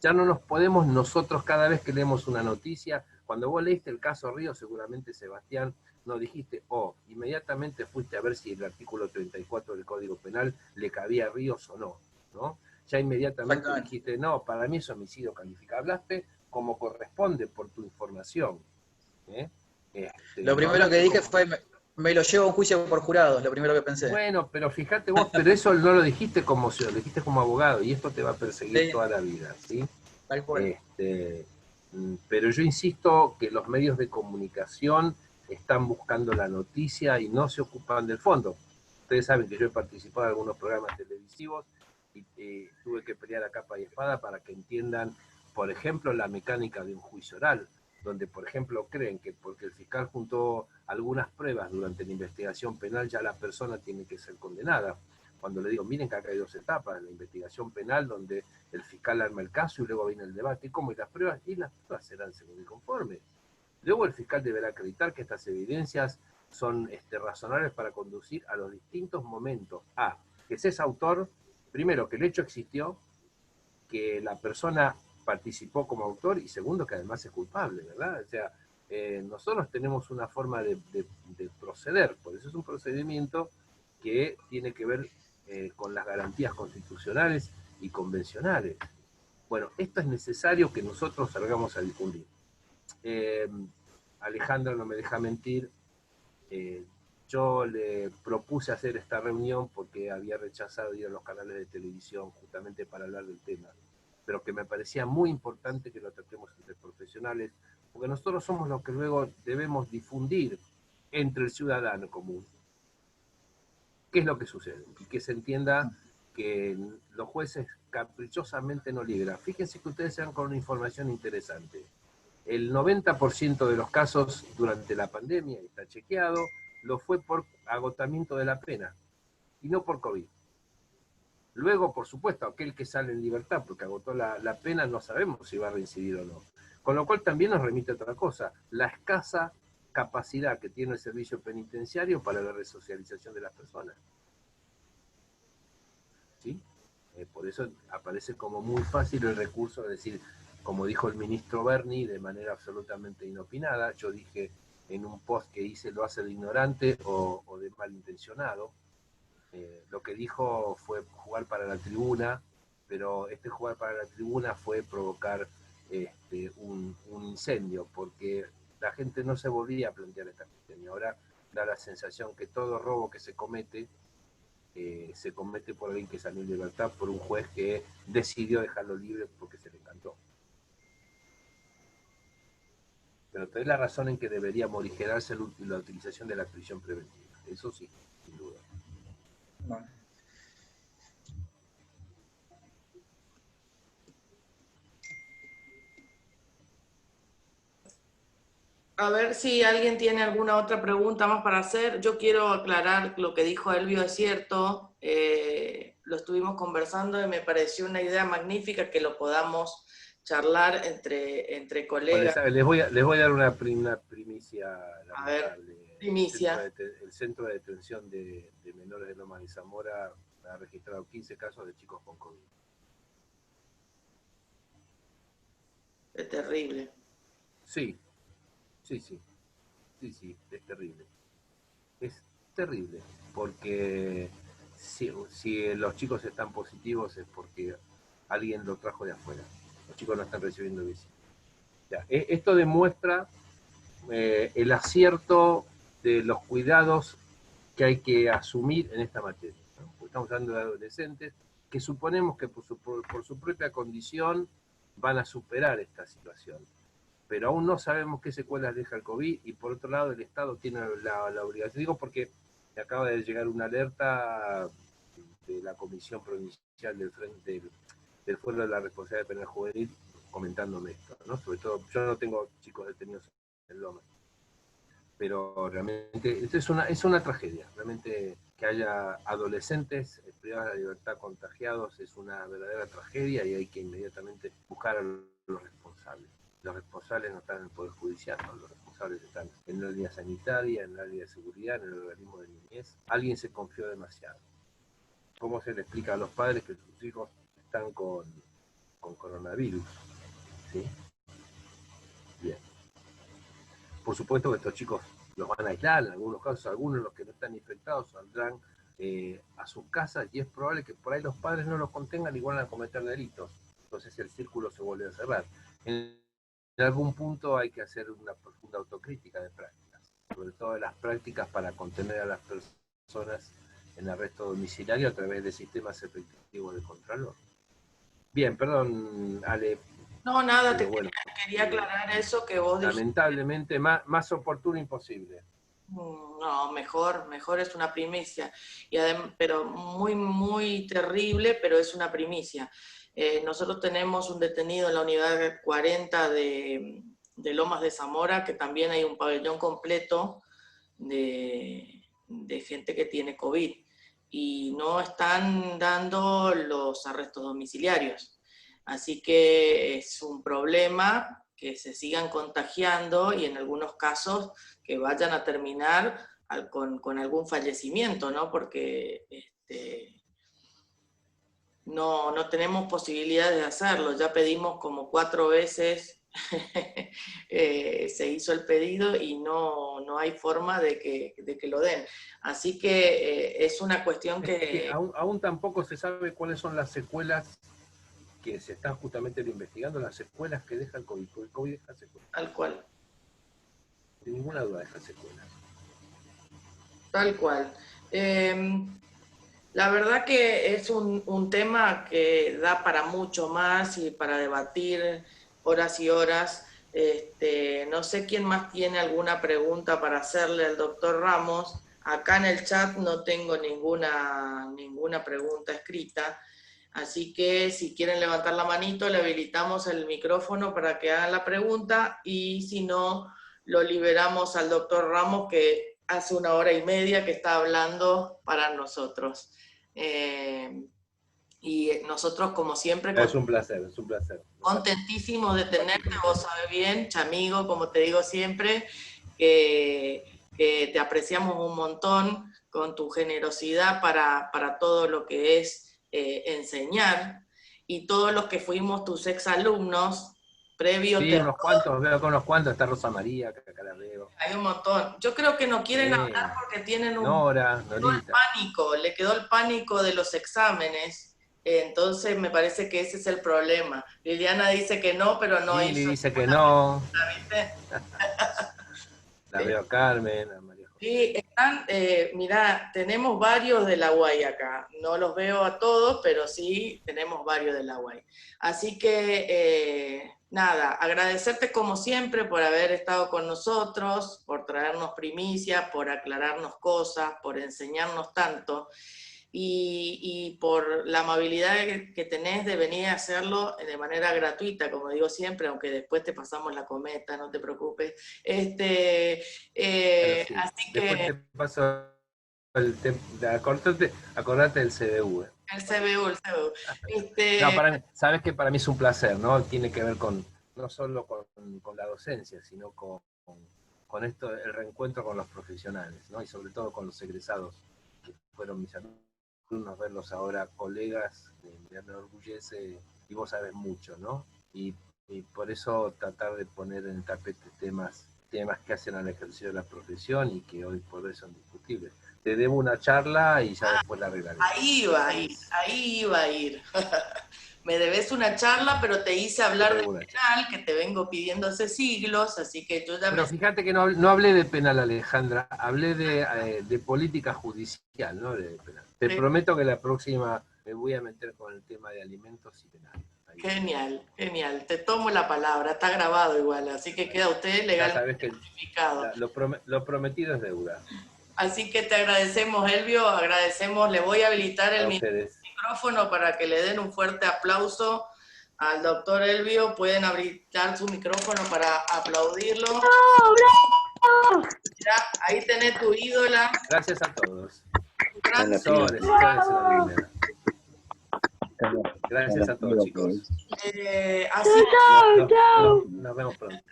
Ya no nos podemos nosotros, cada vez que leemos una noticia, cuando vos leíste el caso Ríos, seguramente, Sebastián, no dijiste, inmediatamente fuiste a ver si el artículo 34 del Código Penal le cabía a Ríos o no, ¿no? Ya inmediatamente dijiste, no, para mí es homicidio calificado. Hablaste como corresponde por tu información. Lo primero que dije fue, Me lo llevo a un juicio por jurado, es lo primero que pensé. Bueno, pero fíjate vos, pero eso no lo dijiste como ciudadano, lo dijiste como abogado, y esto te va a perseguir Sí, toda la vida, ¿sí? tal cual. Pero yo insisto que los medios de comunicación están buscando la noticia y no se ocupan del fondo. Ustedes saben que yo he participado en algunos programas televisivos y tuve que pelear a capa y espada para que entiendan, por ejemplo, la mecánica de un juicio oral, donde, por ejemplo, creen que porque el fiscal juntó algunas pruebas durante la investigación penal, ya la persona tiene que ser condenada. Cuando le digo, miren que acá hay dos etapas, la investigación penal, donde el fiscal arma el caso y luego viene el debate, ¿cómo? Y las pruebas serán según y conforme. Luego el fiscal deberá acreditar que estas evidencias son razonables para conducir a los distintos momentos. A, que se es autor, primero, que el hecho existió, que la persona participó como autor y segundo, que además es culpable, ¿verdad? O sea, nosotros tenemos una forma de proceder, por eso es un procedimiento que tiene que ver con las garantías constitucionales y convencionales. Bueno, esto es necesario que nosotros salgamos a difundir. Alejandra no me deja mentir, yo le propuse hacer esta reunión porque había rechazado ir a los canales de televisión justamente para hablar del tema, pero que me parecía muy importante que lo tratemos entre profesionales, porque nosotros somos los que luego debemos difundir entre el ciudadano común qué es lo que sucede y que se entienda que los jueces caprichosamente no libran. Fíjense que ustedes se dan con una información interesante. El 90% de los casos durante la pandemia, está chequeado, lo fue por agotamiento de la pena y no por COVID. Luego, por supuesto, aquel que sale en libertad porque agotó la pena, no sabemos si va a reincidir o no. Con lo cual también nos remite a otra cosa, la escasa capacidad que tiene el servicio penitenciario para la resocialización de las personas. ¿Sí? Por eso aparece como muy fácil el recurso de decir, como dijo el ministro Berni, de manera absolutamente inopinada, yo dije en un post que hice, lo hace de ignorante o de malintencionado. Lo que dijo fue jugar para la tribuna, pero este jugar para la tribuna fue provocar un incendio, porque la gente no se volvía a plantear esta cuestión. Y ahora da la sensación que todo robo que se comete por alguien que salió en libertad, por un juez que decidió dejarlo libre porque se le encantó. Pero te doy la razón en que debería morigerarse la utilización de la prisión preventiva. Eso sí, sin duda. Bueno. A ver si alguien tiene alguna otra pregunta más para hacer. Yo quiero aclarar lo que dijo Elvio, es cierto. Lo estuvimos conversando y me pareció una idea magnífica que lo podamos charlar entre colegas. Les voy a dar una primicia A ver, lamentable. primicia. El centro de detención de menores de Lomas de Zamora ha registrado 15 casos de chicos con COVID. Es terrible. Sí, es terrible. Es terrible, porque si los chicos están positivos es porque alguien lo trajo de afuera. Los chicos no están recibiendo visita. Esto demuestra el acierto de los cuidados que hay que asumir en esta materia, ¿no? Porque estamos hablando de adolescentes que suponemos que por su propia condición van a superar esta situación. Pero aún no sabemos qué secuelas deja el COVID y por otro lado el Estado tiene la obligación. Digo porque me acaba de llegar una alerta de la Comisión Provincial del Frente del Foro de la Responsabilidad Penal Juvenil comentándome esto, ¿no? Sobre todo, yo no tengo chicos detenidos en Loma, pero realmente esto es una tragedia. Realmente que haya adolescentes privados de la libertad contagiados es una verdadera tragedia y hay que inmediatamente buscar a los responsables. Los responsables no están en el Poder Judicial, ¿no? Los responsables están en la línea sanitaria, en la línea de seguridad, en el organismo de niñez. Alguien se confió demasiado. ¿Cómo se le explica a los padres que sus hijos están con coronavirus? ¿Sí? Bien. Por supuesto que estos chicos los van a aislar, en algunos casos, algunos de los que no están infectados saldrán a sus casas y es probable que por ahí los padres no los contengan y van a cometer delitos. Entonces el círculo se vuelve a cerrar. En algún punto hay que hacer una profunda autocrítica de prácticas. sobre todo de las prácticas para contener a las personas en arresto domiciliario a través de sistemas efectivos de contralor. Bien, perdón, Ale. No, nada, bueno, quería aclarar eso que vos dijiste. Lamentablemente, más oportuno imposible. No, mejor es una primicia, pero muy, muy terrible, pero es una primicia. Nosotros tenemos un detenido en la unidad 40 de Lomas de Zamora, que también hay un pabellón completo de gente que tiene COVID, y no están dando los arrestos domiciliarios. Así que es un problema que se sigan contagiando y en algunos casos que vayan a terminar con algún fallecimiento, ¿no? Porque no tenemos posibilidades de hacerlo. Ya pedimos como 4 veces, se hizo el pedido y no hay forma de que lo den. Así que es una cuestión que... Aún tampoco se sabe cuáles son las secuelas que se están justamente investigando, las secuelas que deja el COVID. El COVID deja secuelas. Tal cual. Sin ninguna duda deja secuelas. Tal cual. La verdad que es un tema que da para mucho más y para debatir horas y horas. No sé quién más tiene alguna pregunta para hacerle al doctor Ramos. Acá en el chat no tengo ninguna pregunta escrita. Así que si quieren levantar la manito, le habilitamos el micrófono para que hagan la pregunta, y si no, lo liberamos al doctor Ramos, que hace 1 hora y media que está hablando para nosotros. Y nosotros, como siempre... Es un placer. Contentísimos de tenerte, vos sabés bien, chamigo, como te digo siempre, que te apreciamos un montón con tu generosidad para todo lo que es enseñar, y todos los que fuimos tus exalumnos previos. Sí, veo con unos cuantos, está Rosa María, que acá la veo. Hay un montón. Yo creo que no quieren hablar porque tienen Norita. le quedó el pánico de los exámenes. Entonces me parece que ese es el problema. Liliana dice que no, pero no hizo. Lili dice que no. ¿Viste? La veo a Carmen, a María José. Sí, están, mirá, tenemos varios de la UAI acá. No los veo a todos, pero sí tenemos varios de la UAI. Así que, nada, agradecerte como siempre por haber estado con nosotros, por traernos primicias, por aclararnos cosas, por enseñarnos tanto. Y por la amabilidad que tenés de venir a hacerlo de manera gratuita, como digo siempre, aunque después te pasamos la cometa, no te preocupes. Así después que... te paso acordate del CBU. El CBU. No, sabes que para mí es un placer, ¿no? Tiene que ver no solo con la docencia, sino con esto, el reencuentro con los profesionales, ¿no? Y sobre todo con los egresados, que fueron mis alumnos, verlos ahora colegas, me enorgullece, y vos sabés mucho, ¿no? Y por eso tratar de poner en el tapete temas que hacen al ejercicio de la profesión y que hoy por hoy son discutibles. Te debo una charla y ya después la arreglaré. Ahí iba a ir. Me debes una charla, pero te hice hablar del penal, que te vengo pidiendo hace siglos, así que yo ya... Pero fíjate que no hablé de penal, Alejandra, hablé de política judicial, no de penal. Te prometo que la próxima me voy a meter con el tema de alimentos y penal. Genial. Te tomo la palabra, está grabado igual, así que queda usted legalmente certificado. Lo prometido es deuda. Así que te agradecemos, Elvio, le voy a habilitar el micrófono para que le den un fuerte aplauso al doctor Elvio. Pueden habilitar su micrófono para aplaudirlo. Ya, ahí tenés tu ídola. Gracias a todos. Gracias a todos, chicos. Nos vemos pronto.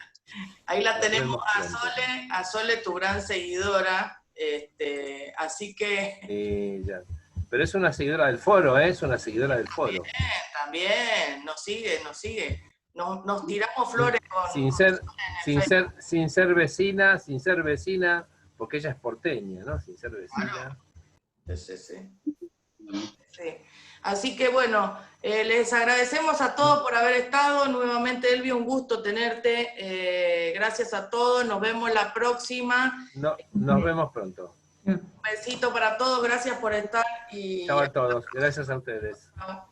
Ahí la tenemos a Sole, tu gran seguidora. Así que... ya. Pero es una seguidora del foro, ¿eh? Es una seguidora del foro. También, nos sigue. Nos tiramos flores con... Sin ser vecina, porque ella es porteña, ¿no? Sin ser vecina. Bueno, sí. Sí. Así que bueno, les agradecemos a todos por haber estado. Nuevamente, Elvio, un gusto tenerte. Gracias a todos, nos vemos la próxima. No, nos vemos pronto. Un besito para todos, gracias por estar. Chao a todos, gracias a ustedes. Chao.